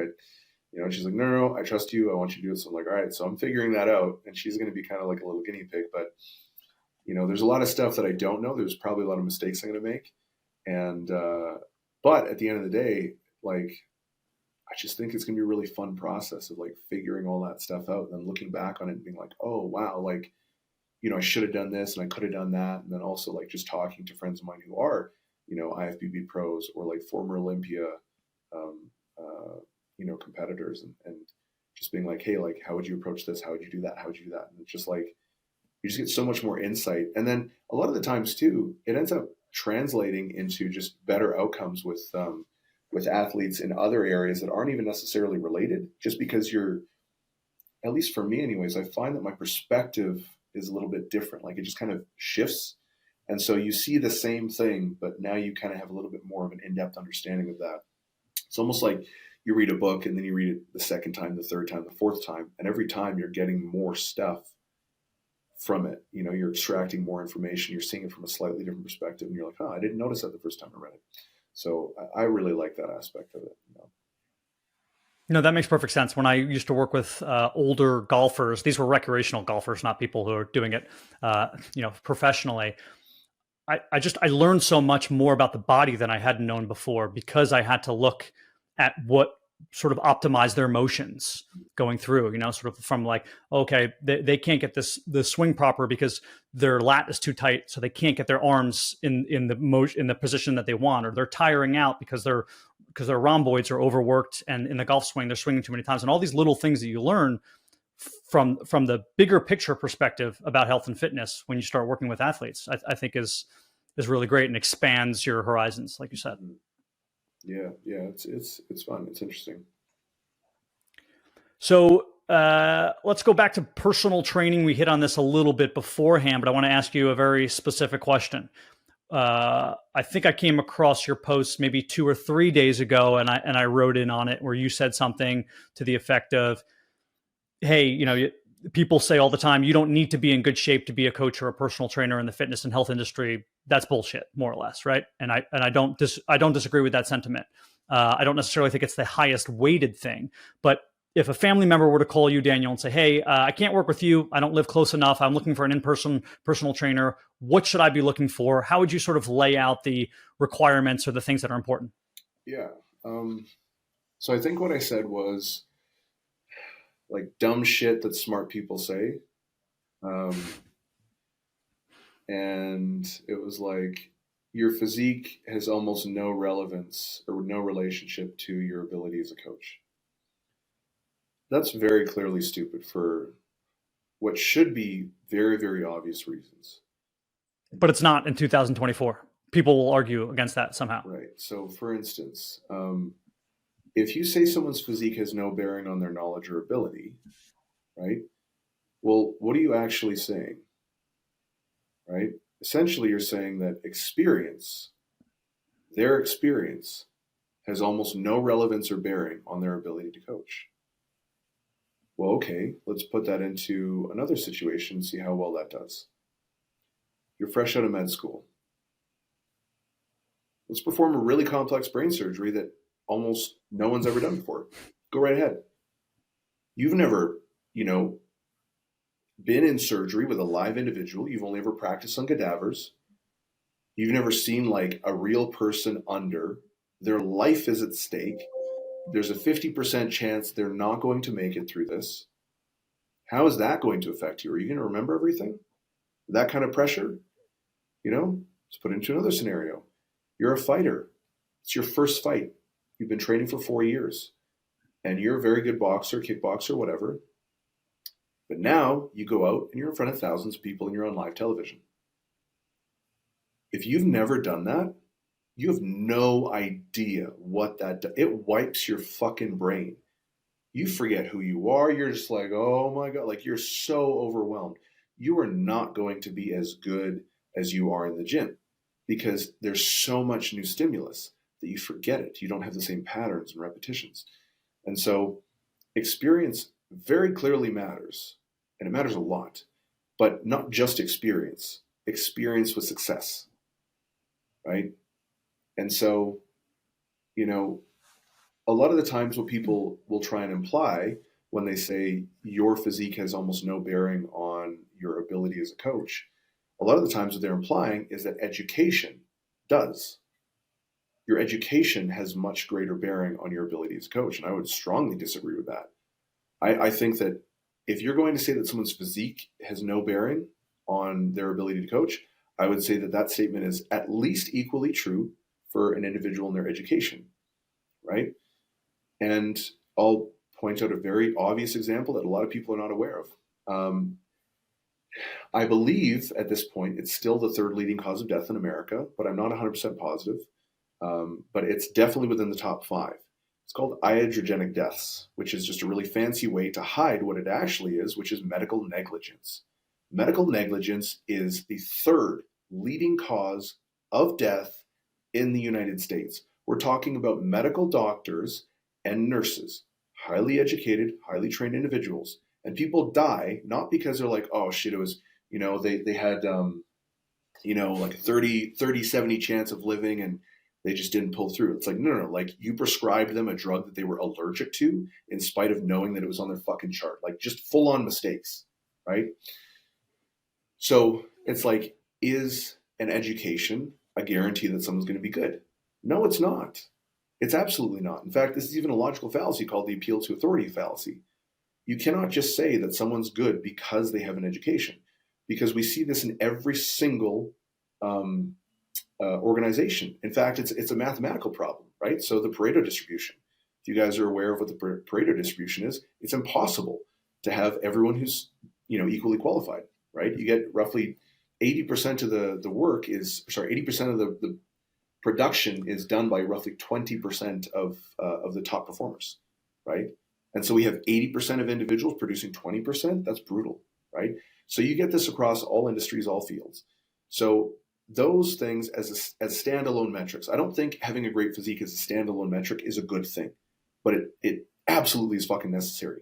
she's like, no, I trust you. I want you to do it. So I'm like, all right. So I'm figuring that out. And she's going to be kind of like a little guinea pig. But, there's a lot of stuff that I don't know. There's probably a lot of mistakes I'm going to make. And, but at the end of the day, like, I just think it's going to be a really fun process of like figuring all that stuff out and then looking back on it and being like, oh, wow, like, I should have done this and I could have done that. And then also like just talking to friends of mine who are, IFBB pros or like former Olympia, competitors and just being like, hey, like, how would you approach this? How would you do that? How would you do that? And it's just like, you just get so much more insight. And then a lot of the times too, it ends up translating into just better outcomes with athletes in other areas that aren't even necessarily related, just because at least for me anyways, I find that my perspective is a little bit different. Like it just kind of shifts. And so you see the same thing, but now you kind of have a little bit more of an in-depth understanding of that. It's almost like you read a book and then you read it the second time, the third time, the fourth time. And every time you're getting more stuff from it. You're extracting more information. You're seeing it from a slightly different perspective. And you're like, I didn't notice that the first time I read it. So I really like that aspect of it. No, that makes perfect sense. When I used to work with older golfers, these were recreational golfers, not people who are doing it, professionally. I learned so much more about the body than I hadn't known before, because I had to look at what sort of optimize their motions going through, sort of from like, okay, they can't get the swing proper because their lat is too tight. So they can't get their arms in the position that they want, or they're tiring out because their rhomboids are overworked. And in the golf swing, they're swinging too many times. And all these little things that you learn from the bigger picture perspective about health and fitness when you start working with athletes, I think is really great and expands your horizons, like you said. Yeah, it's fun. It's interesting. So let's go back to personal training. We hit on this a little bit beforehand, but I want to ask you a very specific question. I think I came across your post maybe 2 or 3 days ago, and I wrote in on it where you said something to the effect of, hey, people say all the time, you don't need to be in good shape to be a coach or a personal trainer in the fitness and health industry. That's bullshit, more or less, right? And I don't disagree with that sentiment. I don't necessarily think it's the highest weighted thing, but if a family member were to call you, Daniel, and say, hey, I can't work with you, I don't live close enough, I'm looking for an in-person personal trainer, what should I be looking for? How would you sort of lay out the requirements or the things that are important? Yeah. So I think what I said was, like dumb shit that smart people say. And it was like, your physique has almost no relevance or no relationship to your ability as a coach. That's very clearly stupid for what should be very, very obvious reasons. But it's not in 2024. People will argue against that somehow. Right. So, for instance, if you say someone's physique has no bearing on their knowledge or ability, right? Well, what are you actually saying? Right? Essentially, you're saying that their experience, has almost no relevance or bearing on their ability to coach. Well, okay, let's put that into another situation and see how well that does. You're fresh out of med school. Let's perform a really complex brain surgery that almost no one's ever done before. Go right ahead. You've never, been in surgery with a live individual. You've only ever practiced on cadavers. You've never seen like a real person under. Their life is at stake. There's a 50% chance they're not going to make it through this. How is that going to affect you? Are you going to remember everything? That kind of pressure? Let's put it into another scenario. You're a fighter. It's your first fight. You've been training for 4 years. And you're a very good boxer, kickboxer, whatever. But now you go out and you're in front of thousands of people and you're on live television. If you've never done that, you have no idea what that does. It wipes your fucking brain. You forget who you are. You're just like, oh my God, like you're so overwhelmed. You are not going to be as good as you are in the gym because there's so much new stimulus that you forget it. You don't have the same patterns and repetitions. And so experience very clearly matters, and it matters a lot, but not just experience with success, right? And so, a lot of the times what people will try and imply when they say your physique has almost no bearing on your ability as a coach, a lot of the times what they're implying is that education does. Your education has much greater bearing on your ability as a coach, and I would strongly disagree with that. I think that if you're going to say that someone's physique has no bearing on their ability to coach, I would say that that statement is at least equally true for an individual in their education, right? And I'll point out a very obvious example that a lot of people are not aware of. I believe at this point it's still the third leading cause of death in America, but I'm not 100% positive. But it's definitely within the top 5. It's called iatrogenic deaths, which is just a really fancy way to hide what it actually is, which is medical negligence. Medical negligence is the third leading cause of death in the United States. We're talking about medical doctors and nurses, highly educated, highly trained individuals. And people die not because they're like, oh shit, it was, they had, like a 30, 70 chance of living and they just didn't pull through. It's like, no, like you prescribed them a drug that they were allergic to in spite of knowing that it was on their fucking chart, like just full on mistakes, right? So it's like, is an education a guarantee that someone's going to be good? No, it's not. It's absolutely not. In fact, this is even a logical fallacy called the appeal to authority fallacy. You cannot just say that someone's good because they have an education, because we see this in every single organization. In fact, it's a mathematical problem, right? So the Pareto distribution, if you guys are aware of what the Pareto distribution is, it's impossible to have everyone who's, equally qualified, right? You get roughly 80% of the work is, 80% of the production is done by roughly 20% of the top performers, right? And so we have 80% of individuals producing 20%. That's brutal, right? So you get this across all industries, all fields. So those things as standalone metrics, I don't think having a great physique as a standalone metric is a good thing, but it absolutely is fucking necessary.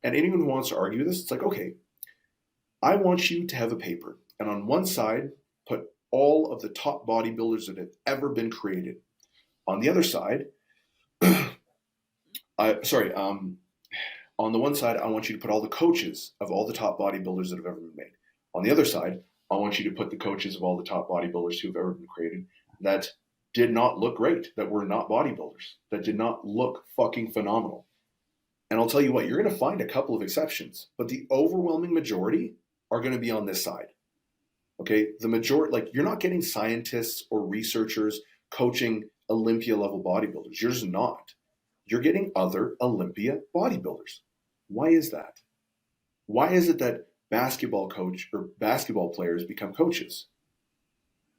And anyone who wants to argue this, it's like, okay, I want you to have a paper, and on one side, put all of the top bodybuilders that have ever been created. On the other side, on the one side, I want you to put all the coaches of all the top bodybuilders that have ever been made. On the other side, I want you to put the coaches of all the top bodybuilders who have ever been created that did not look great, that were not bodybuilders, that did not look fucking phenomenal. And I'll tell you what, you're going to find a couple of exceptions, but the overwhelming majority are going to be on this side. Okay. The majority, like, you're not getting scientists or researchers coaching Olympia level bodybuilders. You're just not. You're getting other Olympia bodybuilders. Why is that? Why is it that basketball coach or basketball players become coaches?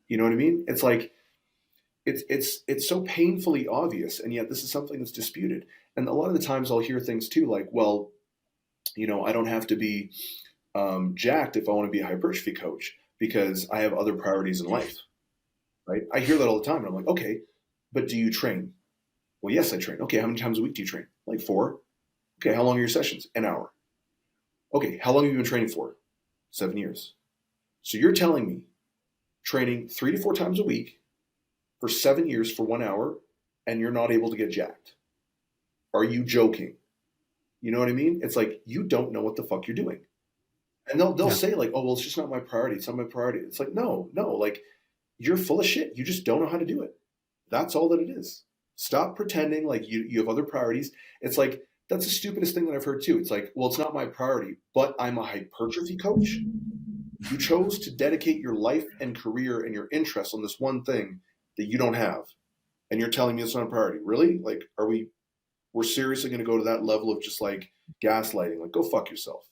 You know what I mean? It's like, it's so painfully obvious, and yet this is something that's disputed. And a lot of the times I'll hear things too, like, well, I don't have to be jacked if I want to be a hypertrophy coach because I have other priorities in life, right? I hear that all the time, and I'm like, okay, but do you train? Well, yes, I train. Okay, how many times a week do you train? Like 4. Okay, how long are your sessions? An hour. Okay, how long have you been training for? 7 years. So you're telling me training 3 to 4 times a week for 7 years for 1 hour, and you're not able to get jacked? Are you joking? You know what I mean? It's like, you don't know what the fuck you're doing. And they'll say like, oh, well, it's just not my priority. It's not my priority. It's like, no, like, you're full of shit. You just don't know how to do it. That's all that it is. Stop pretending like you have other priorities. It's like, that's the stupidest thing that I've heard too. It's like, well, it's not my priority, but I'm a hypertrophy coach. You chose to dedicate your life and career and your interest on this one thing that you don't have. And you're telling me it's not a priority. Really? Like, we're seriously going to go to that level of just like gaslighting? Like, go fuck yourself,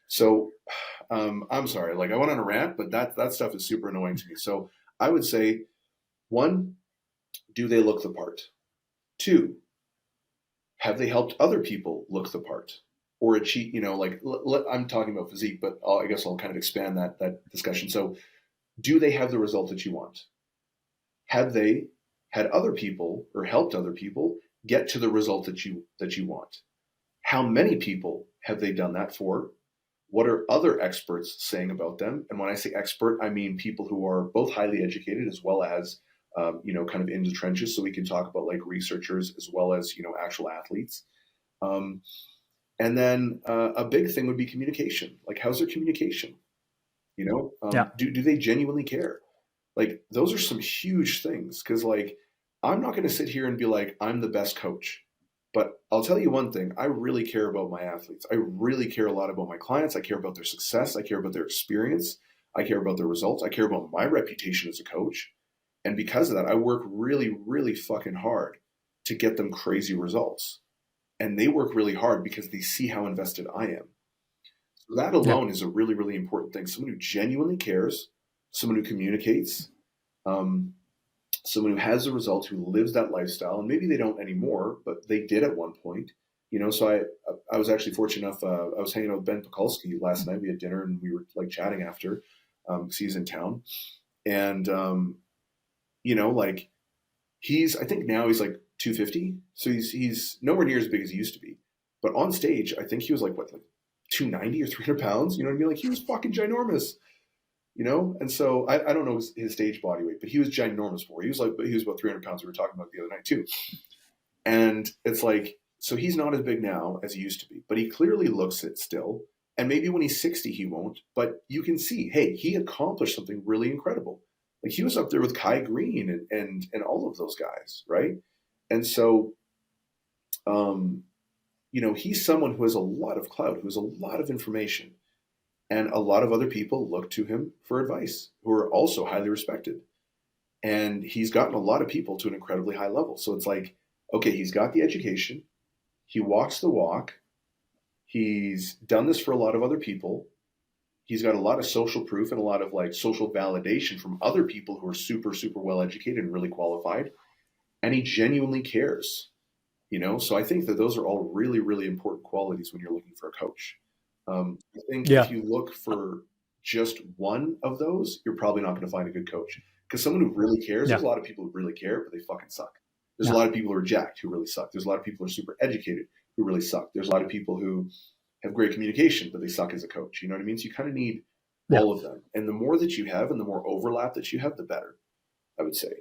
So I'm sorry, like, I went on a rant, but that stuff is super annoying to me. So I would say, 1, do they look the part? 2, have they helped other people look the part or achieve, I'm talking about physique, but I guess I'll kind of expand that discussion. So do they have the result that you want? Have they had other people or helped other people get to the result that you want? How many people have they done that for? What are other experts saying about them? And when I say expert, I mean people who are both highly educated as well as, kind of in the trenches. So we can talk about like researchers as well as, actual athletes. And then a big thing would be communication. Like, how's their communication? Do they genuinely care? Like, those are some huge things. Cause like, I'm not going to sit here and be like, I'm the best coach. But I'll tell you one thing, I really care about my athletes. I really care a lot about my clients. I care about their success. I care about their experience. I care about their results. I care about my reputation as a coach. And because of that, I work really, really fucking hard to get them crazy results. And they work really hard because they see how invested I am. So that alone is a really, really important thing. Someone who genuinely cares, someone who communicates, someone who has the results, who lives that lifestyle, and maybe they don't anymore, but they did at one point. So I was actually fortunate enough. I was hanging out with Ben Pekulski last night. We had dinner and we were like chatting after, because he's in town, and like, I think now he's like 250, so he's nowhere near as big as he used to be. But on stage, I think he was like 290 or 300 pounds. You know what I mean? Like, he was fucking ginormous. And so I don't know his stage body weight, but he was ginormous for. He was about 300 pounds. We were talking about the other night too. And it's like, so he's not as big now as he used to be, but he clearly looks it still. And maybe when he's 60, he won't, but you can see, hey, he accomplished something really incredible. Like, he was up there with Kai Green and all of those guys. Right. And so, he's someone who has a lot of clout, who has a lot of information. And a lot of other people look to him for advice, who are also highly respected. And he's gotten a lot of people to an incredibly high level. So it's like, okay, he's got the education. He walks the walk. He's done this for a lot of other people. He's got a lot of social proof and a lot of like social validation from other people who are super, super well educated and really qualified. And he genuinely cares, So I think that those are all really, really important qualities when you're looking for a coach. I think if you look for just one of those, you're probably not going to find a good coach. Because someone who really cares, there's a lot of people who really care, but they fucking suck. There's a lot of people who are jacked who really suck. There's a lot of people who are super educated who really suck. There's a lot of people who have great communication, but they suck as a coach. You know what I mean? So you kind of need all of them. And the more that you have and the more overlap that you have, the better, I would say.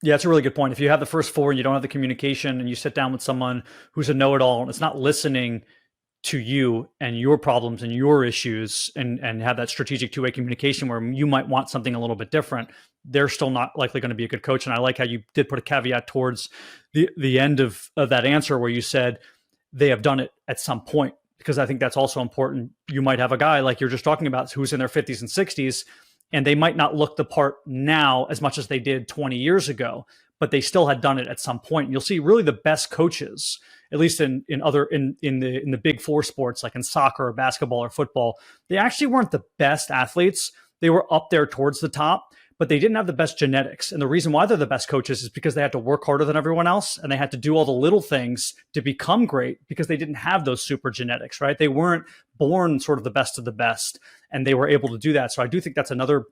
Yeah, it's a really good point. If you have the first 4 and you don't have the communication, and you sit down with someone who's a know-it-all and it's not listening to you and your problems and your issues, and have that strategic two-way communication where you might want something a little bit different, they're still not likely going to be a good coach. And I like how you did put a caveat towards the end of that answer where you said they have done it at some point, because I think that's also important. You might have a guy like you're just talking about who's in their 50s and 60s, and they might not look the part now as much as they did 20 years ago, but they still had done it at some point. And you'll see really the best coaches, at least in the big four sports, like in soccer or basketball or football, they actually weren't the best athletes. They were up there towards the top, but they didn't have the best genetics. And the reason why they're the best coaches is because they had to work harder than everyone else, and they had to do all the little things to become great because they didn't have those super genetics, right? They weren't born sort of the best of the best, and they were able to do that. So I do think that's another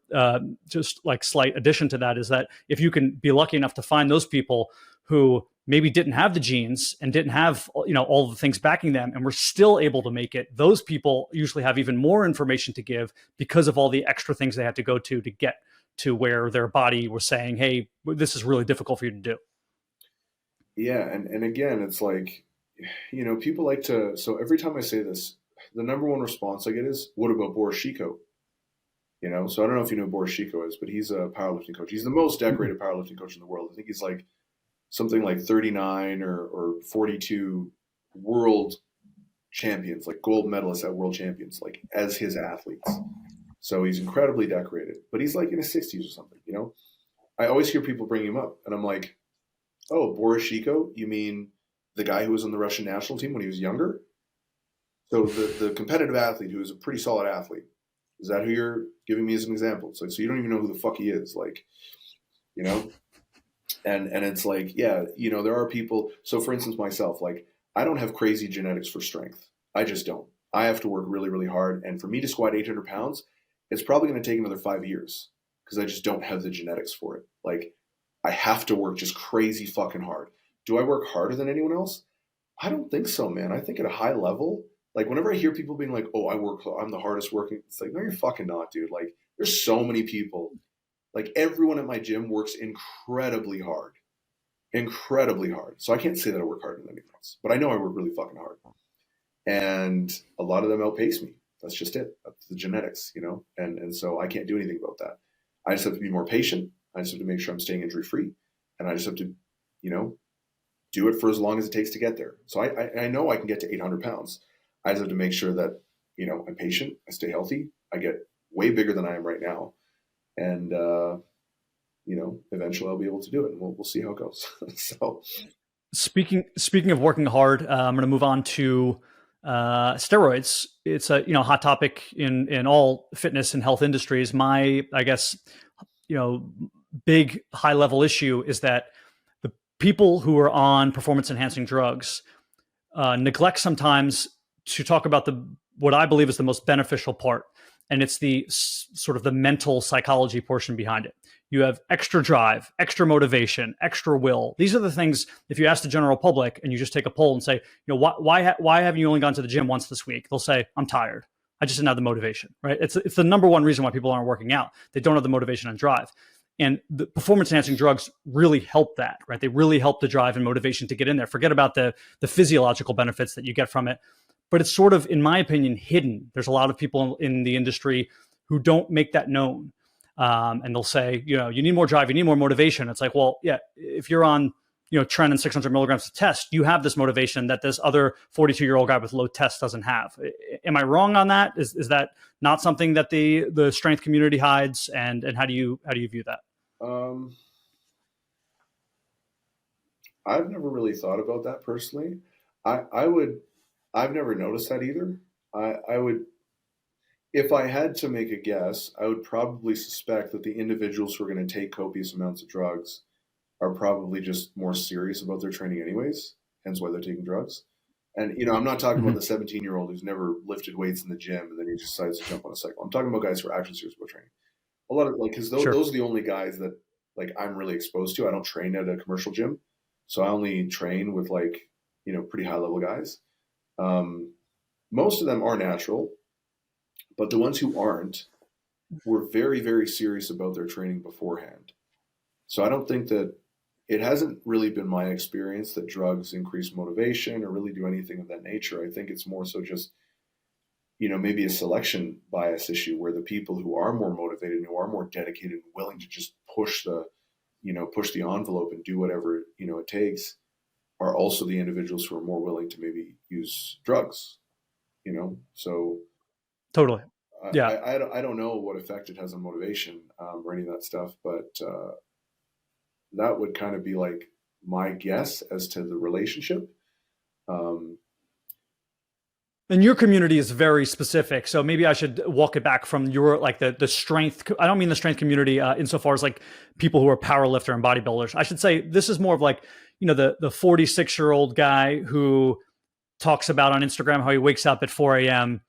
just like slight addition to that, is that if you can be lucky enough to find those people who maybe didn't have the genes and didn't have, all the things backing them, and were still able to make it, those people usually have even more information to give because of all the extra things they had to go to get to where their body was saying, hey, this is really difficult for you to do. Yeah. And again, it's like, people like to, so every time I say this, the number one response I get is, what about Boris Shiko? So I don't know if you know who Boris Shiko is, but he's a powerlifting coach. He's the most decorated powerlifting coach in the world. I think he's like something like 39 or 42 world champions, like gold medalists at world champions, like as his athletes. So he's incredibly decorated, but he's like in his 60s or something, I always hear people bring him up, and I'm like, oh, Boris Shiko? You mean the guy who was on the Russian national team when he was younger? So the competitive athlete who is a pretty solid athlete, is that who you're giving me as an example? It's like, so you don't even know who the fuck he is, like, and it's like, yeah, there are people. So for instance, myself, like, I don't have crazy genetics for strength. I just don't. I have to work really, really hard. And for me to squat 800 pounds, it's probably going to take another 5 years because I just don't have the genetics for it. Like, I have to work just crazy fucking hard. Do I work harder than anyone else? I don't think so, man. I think at a high level, like whenever I hear people being like, oh, I'm the hardest working, it's like, no, you're fucking not, dude. Like, there's so many people. Like, everyone at my gym works incredibly hard. Incredibly hard. So I can't say that I work harder than anyone else, but I know I work really fucking hard. And a lot of them outpace me. That's just it. That's the genetics, and so I can't do anything about that. I just have to be more patient. I just have to make sure I'm staying injury free. And I just have to, do it for as long as it takes to get there. So I know I can get to 800 pounds. I just have to make sure that, I'm patient. I stay healthy. I get way bigger than I am right now. And, eventually I'll be able to do it, and we'll see how it goes. So speaking of working hard, I'm going to move on to steroids. It's a hot topic in all fitness and health industries. My, I guess, big high level issue is that the people who are on performance enhancing drugs neglect sometimes to talk about what I believe is the most beneficial part, and it's the sort of the mental psychology portion behind it. You have extra drive, extra motivation, extra will. These are the things, if you ask the general public and you just take a poll and say, why haven't you only gone to the gym once this week? They'll say, I'm tired. I just didn't have the motivation, right? It's the number one reason why people aren't working out. They don't have the motivation and drive. And the performance enhancing drugs really help that, right? They really help the drive and motivation to get in there. Forget about the physiological benefits that you get from it. But it's sort of, in my opinion, hidden. There's a lot of people in the industry who don't make that known. And they'll say, you need more drive, you need more motivation. It's like, well, yeah, if you're on, Tren and 600 milligrams of test, you have this motivation that this other 42-year-old guy with low test doesn't have. Am I wrong on that? Is that not something that the strength community hides? And how do you view that? I've never really thought about that personally. I've never noticed that either. I would, if I had to make a guess, I would probably suspect that the individuals who are going to take copious amounts of drugs are probably just more serious about their training anyways, hence why they're taking drugs. And, I'm not talking about the 17-year-old who's never lifted weights in the gym and then he just decides to jump on a cycle. I'm talking about guys who are actually serious about training. A lot of, because those are the only guys that, I'm really exposed to. I don't train at a commercial gym. So I only train with, pretty high-level guys. Most of them are natural, but the ones who aren't were very, very serious about their training beforehand. So I don't think that it hasn't really been my experience that drugs increase motivation or really do anything of that nature. I think it's more so just, maybe a selection bias issue where the people who are more motivated and who are more dedicated and willing to just push the envelope and do whatever, it takes are also the individuals who are more willing to maybe use drugs, so Totally. Yeah. I don't know what effect it has on motivation or any of that stuff, but that would kind of be like my guess as to the relationship. And your community is very specific. So maybe I should walk it back from your, like the strength. I don't mean the strength community insofar as like people who are powerlifter and bodybuilders. I should say this is more of like, the 46-year-old guy who talks about on Instagram how he wakes up at 4 a.m.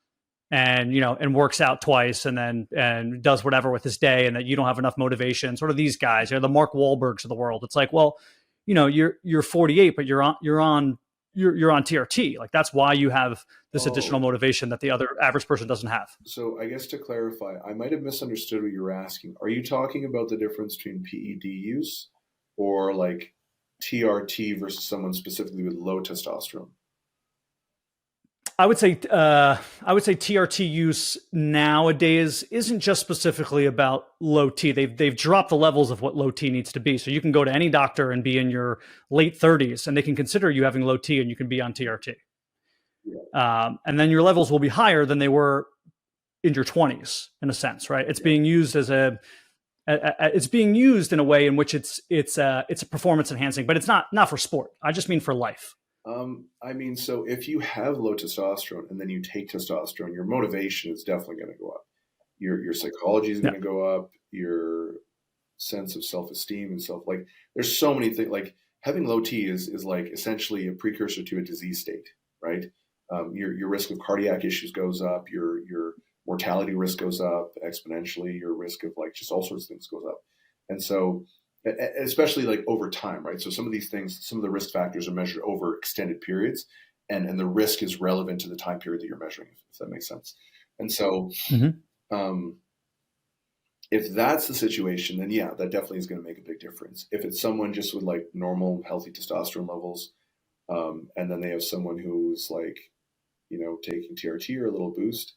and, and works out twice and does whatever with his day, and that you don't have enough motivation. Sort of these guys, the Mark Wahlbergs of the world. It's like, well, you're 48, but you're on TRT. Like, that's why you have this additional motivation that the other average person doesn't have. So I guess to clarify, I might have misunderstood what you were asking. Are you talking about the difference between PED use or like TRT versus someone specifically with low testosterone? I would say TRT use nowadays isn't just specifically about low T. They've dropped the levels of what low T needs to be. So you can go to any doctor and be in your late 30s, and they can consider you having low T, and you can be on TRT. Yeah. And then your levels will be higher than they were in your 20s, in a sense, right? It's being used as it's being used in a way in which it's a performance enhancing, but it's not for sport. I just mean for life. So if you have low testosterone and then you take testosterone, your motivation is definitely going to go up. Your psychology is going to go up. Your sense of self-esteem and there's so many things. Like having low T is like essentially a precursor to a disease state, right? Your risk of cardiac issues goes up. Your mortality risk goes up exponentially. Your risk of like just all sorts of things goes up. And so, especially like over time, right? So some of these things, some of the risk factors are measured over extended periods, and the risk is relevant to the time period that you're measuring, if that makes sense. And so, if that's the situation, then yeah, that definitely is going to make a big difference. If it's someone just with like normal, healthy testosterone levels, and then they have someone who's like, taking TRT or a little boost,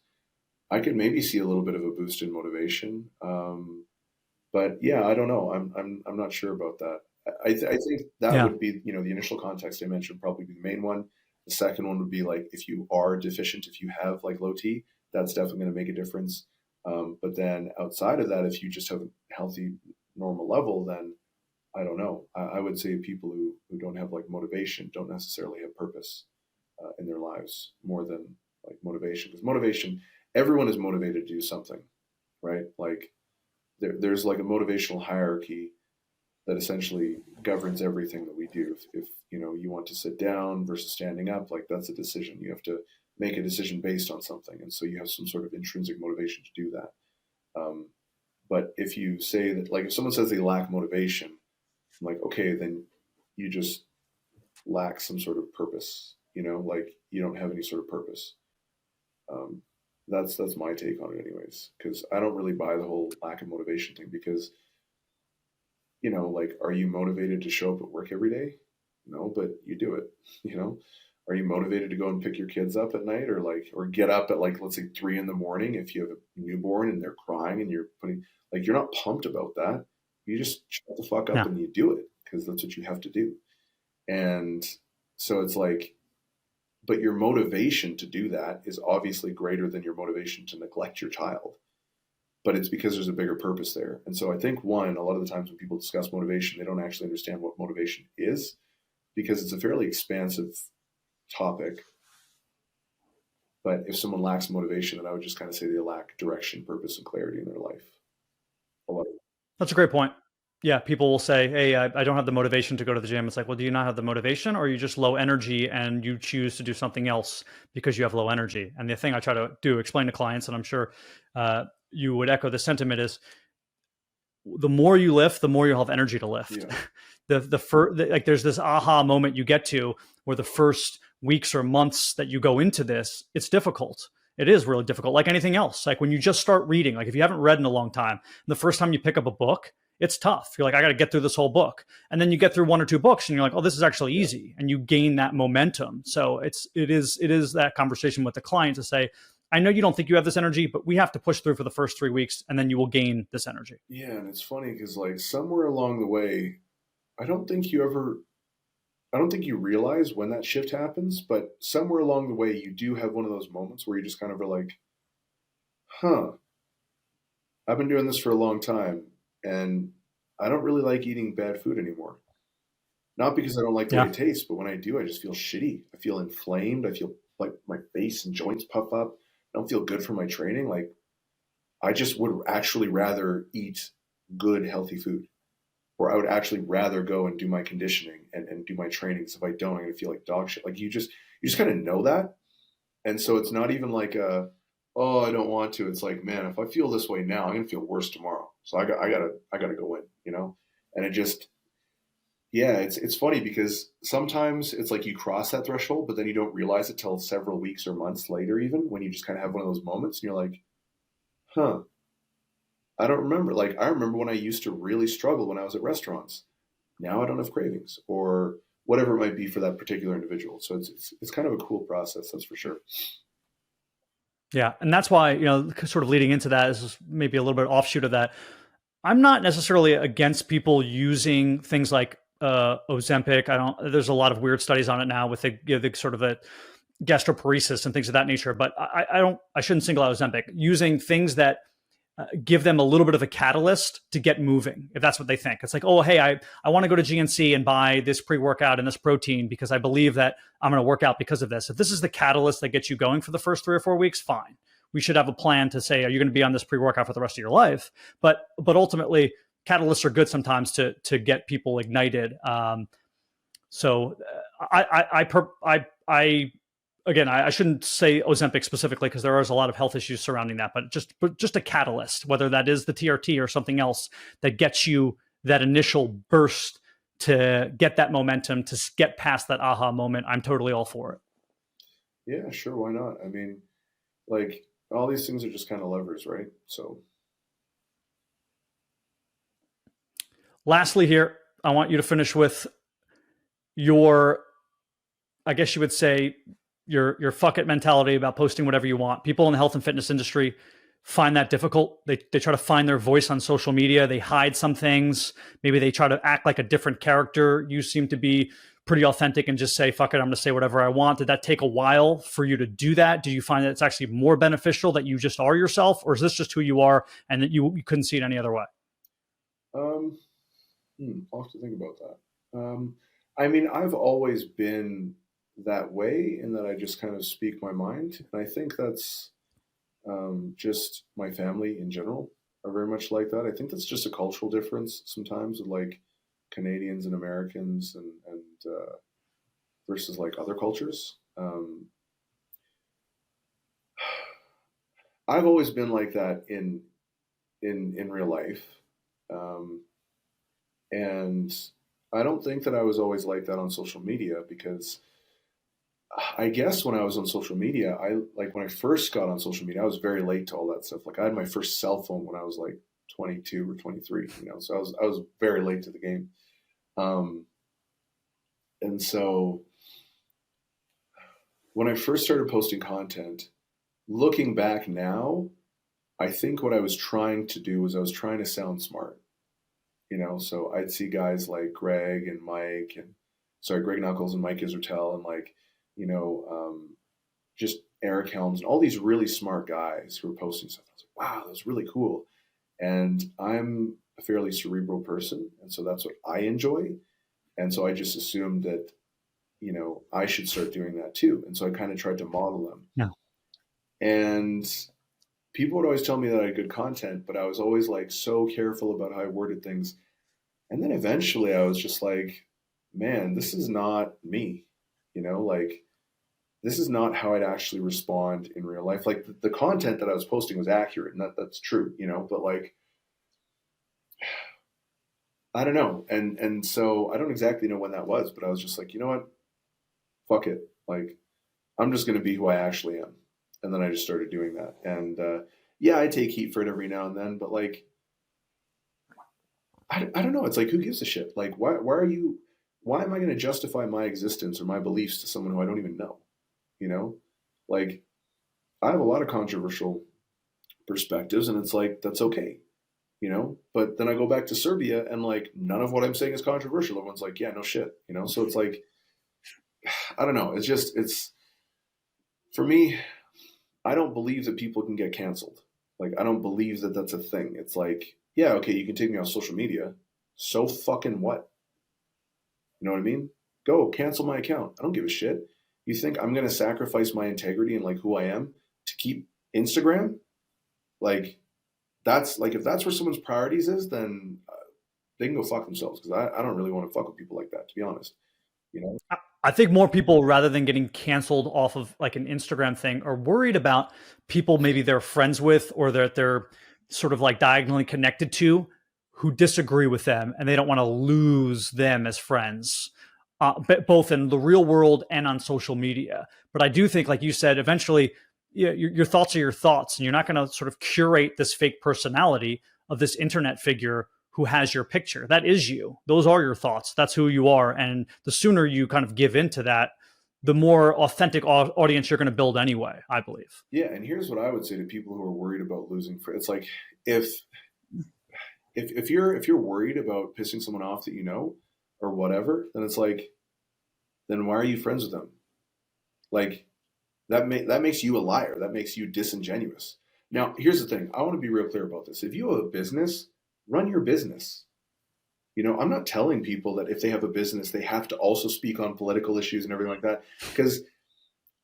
I could maybe see a little bit of a boost in motivation. But yeah, I don't know. I'm not sure about that. I think that would be, the initial context I mentioned probably be the main one. The second one would be like, if you are deficient, if you have like low T, that's definitely going to make a difference. But then outside of that, if you just have a healthy, normal level, then I don't know. I would say people who don't have like motivation don't necessarily have purpose in their lives more than like motivation. Because motivation, everyone is motivated to do something, right? Like there's like a motivational hierarchy that essentially governs everything that we do. If you want to sit down versus standing up, like that's a decision. You have to make a decision based on something, and so you have some sort of intrinsic motivation to do that. But if you say that, like if someone says they lack motivation, I'm like, okay, then you just lack some sort of purpose. Like you don't have any sort of purpose. That's my take on it anyways, because I don't really buy the whole lack of motivation thing because, like, are you motivated to show up at work every day? No, but you do it, Are you motivated to go and pick your kids up at night or get up at like, let's say 3 a.m. if you have a newborn and they're crying and you're not pumped about that. You just shut the fuck up and you do it because that's what you have to do. And so it's like, but your motivation to do that is obviously greater than your motivation to neglect your child. But it's because there's a bigger purpose there. And so I think a lot of the times when people discuss motivation, they don't actually understand what motivation is because it's a fairly expansive topic. But if someone lacks motivation, then I would just kind of say they lack direction, purpose, and clarity in their life. That's a great point. Yeah, people will say, hey, I don't have the motivation to go to the gym. It's like, well, do you not have the motivation, or are you just low energy and you choose to do something else because you have low energy? And the thing I try to explain to clients, and I'm sure you would echo the sentiment, is the more you lift, the more you'll have energy to lift. Yeah. Like there's this aha moment you get to where the first weeks or months that you go into this, it's difficult. It is really difficult, like anything else. Like when you just start reading, like if you haven't read in a long time, the first time you pick up a book, it's tough. You're like, I got to get through this whole book. And then you get through 1 or 2 books and you're like, oh, this is actually easy. And you gain that momentum. So it is that conversation with the client to say, I know you don't think you have this energy, but we have to push through for the first 3 weeks and then you will gain this energy. Yeah. And it's funny because like somewhere along the way, I don't think you realize when that shift happens, but somewhere along the way, you do have one of those moments where you just kind of are like, huh, I've been doing this for a long time and I don't really like eating bad food anymore. Not because I don't like the way it tastes, but when I do, I just feel shitty. I feel inflamed. I feel like my face and joints puff up. I don't feel good for my training. Like I just would actually rather eat good, healthy food. Or I would actually rather go and do my conditioning and do my trainings. If I don't, I'm going to feel like dog shit. Like you just kind of know that. And so it's not even like oh, I don't want to. It's like, man, if I feel this way now, I'm going to feel worse tomorrow. So I gotta go in, you know? And it just, yeah, it's funny because sometimes it's like you cross that threshold, but then you don't realize it till several weeks or months later, even when you just kind of have one of those moments and you're like, huh, I don't remember. Like, I remember when I used to really struggle when I was at restaurants. Now I don't have cravings or whatever it might be for that particular individual. So it's kind of a cool process, that's for sure. Yeah. And that's why, sort of leading into that is maybe a little bit offshoot of that. I'm not necessarily against people using things like Ozempic. There's a lot of weird studies on it now with the sort of a gastroparesis and things of that nature, but I shouldn't single out Ozempic. Using things that give them a little bit of a catalyst to get moving, if that's what they think. It's like, oh, hey, I want to go to GNC and buy this pre-workout and this protein because I believe that I'm going to work out because of this. If this is the catalyst that gets you going for the first 3 or 4 weeks, fine. We should have a plan to say, are you going to be on this pre-workout for the rest of your life? But ultimately, catalysts are good sometimes to get people ignited. So again, I shouldn't say Ozempic specifically because there is a lot of health issues surrounding that, but just a catalyst, whether that is the TRT or something else that gets you that initial burst to get that momentum, to get past that aha moment. I'm totally all for it. Yeah, sure. Why not? I mean, like all these things are just kind of levers, right? So. Lastly here, I want you to finish with your, I guess you would say, your fuck it mentality about posting whatever you want. People in the health and fitness industry find that difficult. They try to find their voice on social media. They hide some things. Maybe they try to act like a different character. You seem to be pretty authentic and just say, fuck it, I'm going to say whatever I want. Did that take a while for you to do that? Do you find that it's actually more beneficial that you just are yourself? Or is this just who you are and that you couldn't see it any other way? I'll have to think about that. I mean, I've always been that way in that I just kind of speak my mind. And I think that's just my family in general are very much like that. I think that's just a cultural difference sometimes with like Canadians and Americans and versus like other cultures. I've always been like that in real life. And I don't think that I was always like that on social media because I guess when I was on social media, when I first got on social media, I was very late to all that stuff. Like I had my first cell phone when I was like 22 or 23, so I was very late to the game. And so when I first started posting content, looking back now, I think what I was trying to do was I was trying to sound smart, so I'd see guys like Greg Nuckols and Mike Israetel and like, just Eric Helms and all these really smart guys who were posting stuff. I was like, wow, that's really cool. And I'm a fairly cerebral person. And so that's what I enjoy. And so I just assumed that, I should start doing that too. And so I kind of tried to model them. Yeah. And people would always tell me that I had good content, but I was always like so careful about how I worded things. And then eventually I was just like, man, this is not me, like this is not how I'd actually respond in real life. Like the content that I was posting was accurate and that's true, but like, I don't know. And so I don't exactly know when that was, but I was just like, you know what? Fuck it. Like, I'm just going to be who I actually am. And then I just started doing that. And yeah, I take heat for it every now and then, but like, I don't know. It's like, who gives a shit? Like, why am I going to justify my existence or my beliefs to someone who I don't even know? You know, like, I have a lot of controversial perspectives, and it's like, that's okay, you know? But then I go back to Serbia, and like, none of what I'm saying is controversial. Everyone's like, yeah, no shit, you know? So it's like, I don't know. It's, for me, I don't believe that people can get canceled. Like, I don't believe that that's a thing. It's like, yeah, okay, you can take me off social media. So fucking what? You know what I mean? Go cancel my account. I don't give a shit. You think I'm going to sacrifice my integrity and like who I am to keep Instagram? Like, that's like, if that's where someone's priorities is, then they can go fuck themselves, because I don't really want to fuck with people like that, to be honest. You know? I think more people, rather than getting canceled off of like an Instagram thing, are worried about people maybe they're friends with or that they're sort of like diagonally connected to who disagree with them, and they don't want to lose them as friends, both in the real world and on social media. But I do think, like you said, eventually, yeah, your thoughts are your thoughts, and you're not going to sort of curate this fake personality of this internet figure who has your picture. That is you. Those are your thoughts. That's who you are. And the sooner you kind of give into that, the more authentic audience you're going to build anyway, I believe. Yeah, and here's what I would say to people who are worried about losing. It's like, if you're worried about pissing someone off that you know or whatever, then it's like, then why are you friends with them? Like, that makes you a liar. That makes you disingenuous. Now, here's the thing. I want to be real clear about this. If you have a business, run your business. You know, I'm not telling people that if they have a business, they have to also speak on political issues and everything like that, because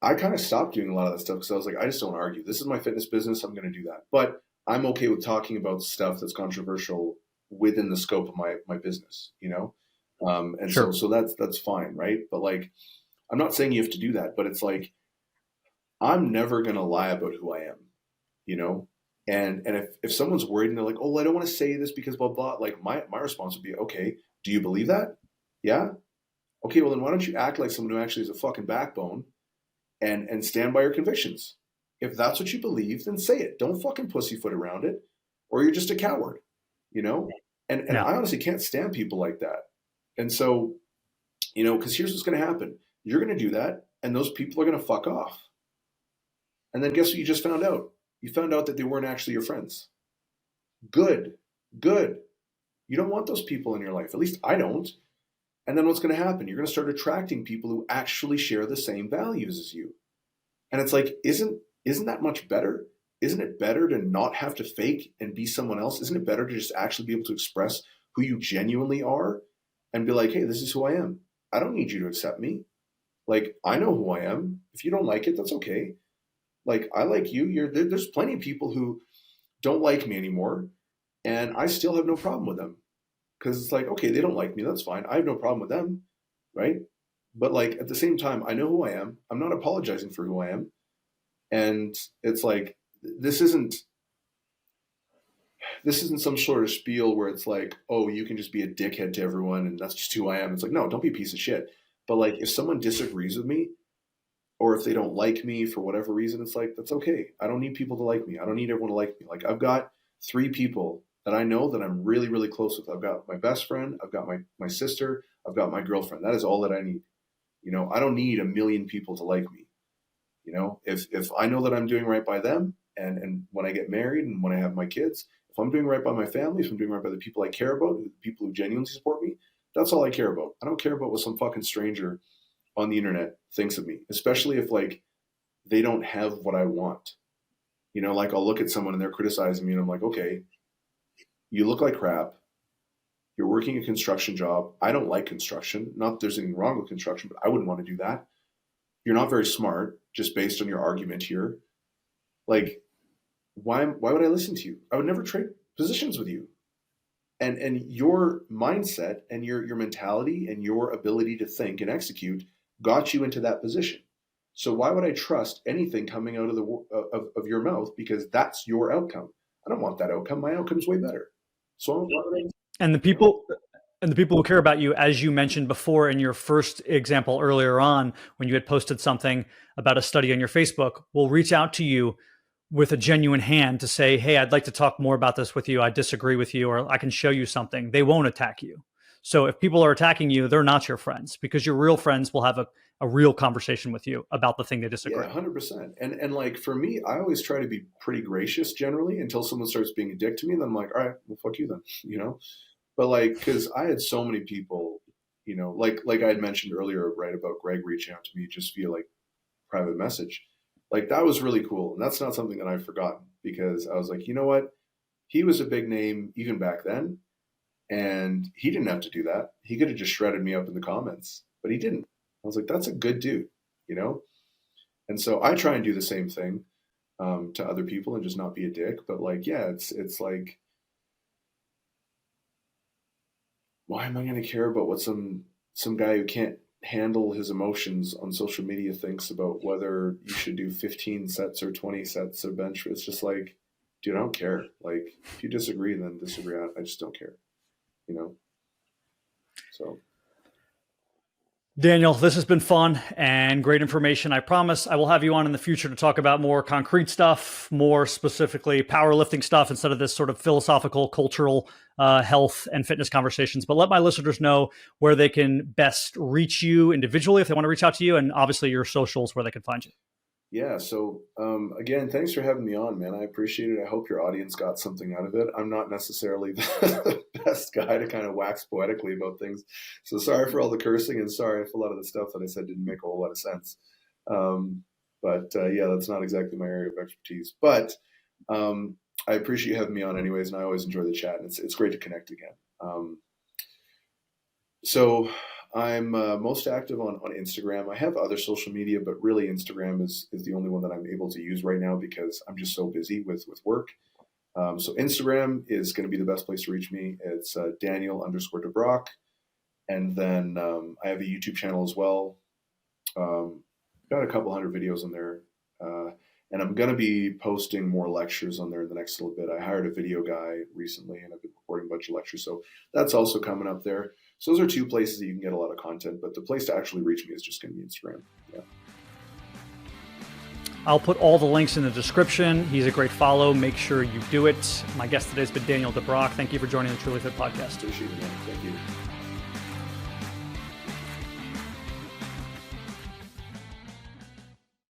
I kind of stopped doing a lot of that stuff because I was like, I just don't argue. This is my fitness business. I'm going to do that. But I'm okay with talking about stuff that's controversial within the scope of my business, you know? And Sure. so that's fine. Right. But like, I'm not saying you have to do that, but it's like, I'm never going to lie about who I am, you know? And if someone's worried and they're like, oh, I don't want to say this because blah, blah, like my response would be, okay, do you believe that? Yeah. Okay. Well, then why don't you act like someone who actually has a fucking backbone and stand by your convictions? If that's what you believe, then say it. Don't fucking pussyfoot around it, or you're just a coward, you know? And Yeah. I honestly can't stand people like that. And so, you know, because here's what's going to happen. You're going to do that, and those people are going to fuck off. And then guess what you just found out? You found out that they weren't actually your friends. Good. Good. You don't want those people in your life. At least I don't. And then what's going to happen? You're going to start attracting people who actually share the same values as you. And it's like, isn't that much better? Isn't it better to not have to fake and be someone else? Isn't it better to just actually be able to express who you genuinely are and be like, hey, this is who I am. I don't need you to accept me. Like, I know who I am. If you don't like it, that's okay. Like, I like you. There's plenty of people who don't like me anymore, and I still have no problem with them, because it's like, okay, they don't like me. That's fine. I have no problem with them, right? But like, at the same time, I know who I am. I'm not apologizing for who I am. And it's like, this isn't some sort of spiel where it's like, oh, you can just be a dickhead to everyone and that's just who I am. It's like, no, don't be a piece of shit. But like, if someone disagrees with me, or if they don't like me for whatever reason, it's like, that's okay. I don't need people to like me. I don't need everyone to like me. Like, I've got 3 people that I know that I'm really, really close with. I've got my best friend, I've got my sister, I've got my girlfriend. That is all that I need. You know, I don't need a million people to like me. You know, if I know that I'm doing right by them, and when I get married and when I have my kids, if I'm doing right by my family, if I'm doing right by the people I care about, the people who genuinely support me, that's all I care about. I don't care about what some fucking stranger on the internet thinks of me, especially if like they don't have what I want. You know, like, I'll look at someone and they're criticizing me and I'm like, okay, you look like crap. You're working a construction job. I don't like construction. Not that there's anything wrong with construction, but I wouldn't want to do that. You're not very smart, just based on your argument here. Like, why would I listen to you? I would never trade positions with you. And your mindset and your mentality and your ability to think and execute got you into that position. So why would I trust anything coming out of of your mouth, because that's your outcome? I don't want that outcome. My outcome's way better. So And the people who care about you, as you mentioned before in your first example earlier on, when you had posted something about a study on your Facebook, will reach out to you with a genuine hand to say, hey, I'd like to talk more about this with you. I disagree with you, or I can show you something. They won't attack you. So if people are attacking you, they're not your friends, because your real friends will have a real conversation with you about the thing they disagree. Yeah, 100%. And like for me, I always try to be pretty gracious generally until someone starts being a dick to me. And then I'm like, all right, well, fuck you then, you know? But like, cause I had so many people, you know, like I had mentioned earlier, right, about Greg reaching out to me just via like private message. Like that was really cool. And that's not something that I've forgotten, because I was like, you know what? He was a big name even back then. And he didn't have to do that. He could have just shredded me up in the comments, but he didn't. I was like, that's a good dude, you know? And so I try and do the same thing to other people and just not be a dick. But like, yeah, it's like, why am I going to care about what some guy who can't handle his emotions on social media thinks about whether you should do 15 sets or 20 sets of bench? It's just like, dude, I don't care. Like, if you disagree, then disagree. I just don't care, you know? So. Daniel, this has been fun and great information. I promise I will have you on in the future to talk about more concrete stuff, more specifically powerlifting stuff, instead of this sort of philosophical, cultural health and fitness conversations. But let my listeners know where they can best reach you individually if they want to reach out to you, and obviously your socials where they can find you. Yeah. So again, thanks for having me on, man. I appreciate it. I hope your audience got something out of it. I'm not necessarily the best guy to kind of wax poetically about things. So sorry for all the cursing, and sorry if a lot of the stuff that I said didn't make a whole lot of sense. Yeah, that's not exactly my area of expertise. But I appreciate you having me on anyways, and I always enjoy the chat, and it's great to connect again. So I'm most active on Instagram. I have other social media, but really Instagram is the only one that I'm able to use right now because I'm just so busy with work. So Instagram is going to be the best place to reach me. It's Daniel_DeBrocke. And then I have a YouTube channel as well. Got a couple hundred videos on there. And I'm going to be posting more lectures on there in the next little bit. I hired a video guy recently, and I've been recording a bunch of lectures. So that's also coming up there. So those are two places that you can get a lot of content, but the place to actually reach me is just going to be Instagram. Yeah. I'll put all the links in the description. He's a great follow. Make sure you do it. My guest today has been Daniel DeBrocke. Thank you for joining the Trulyfit Podcast. Appreciate it, man. Thank you.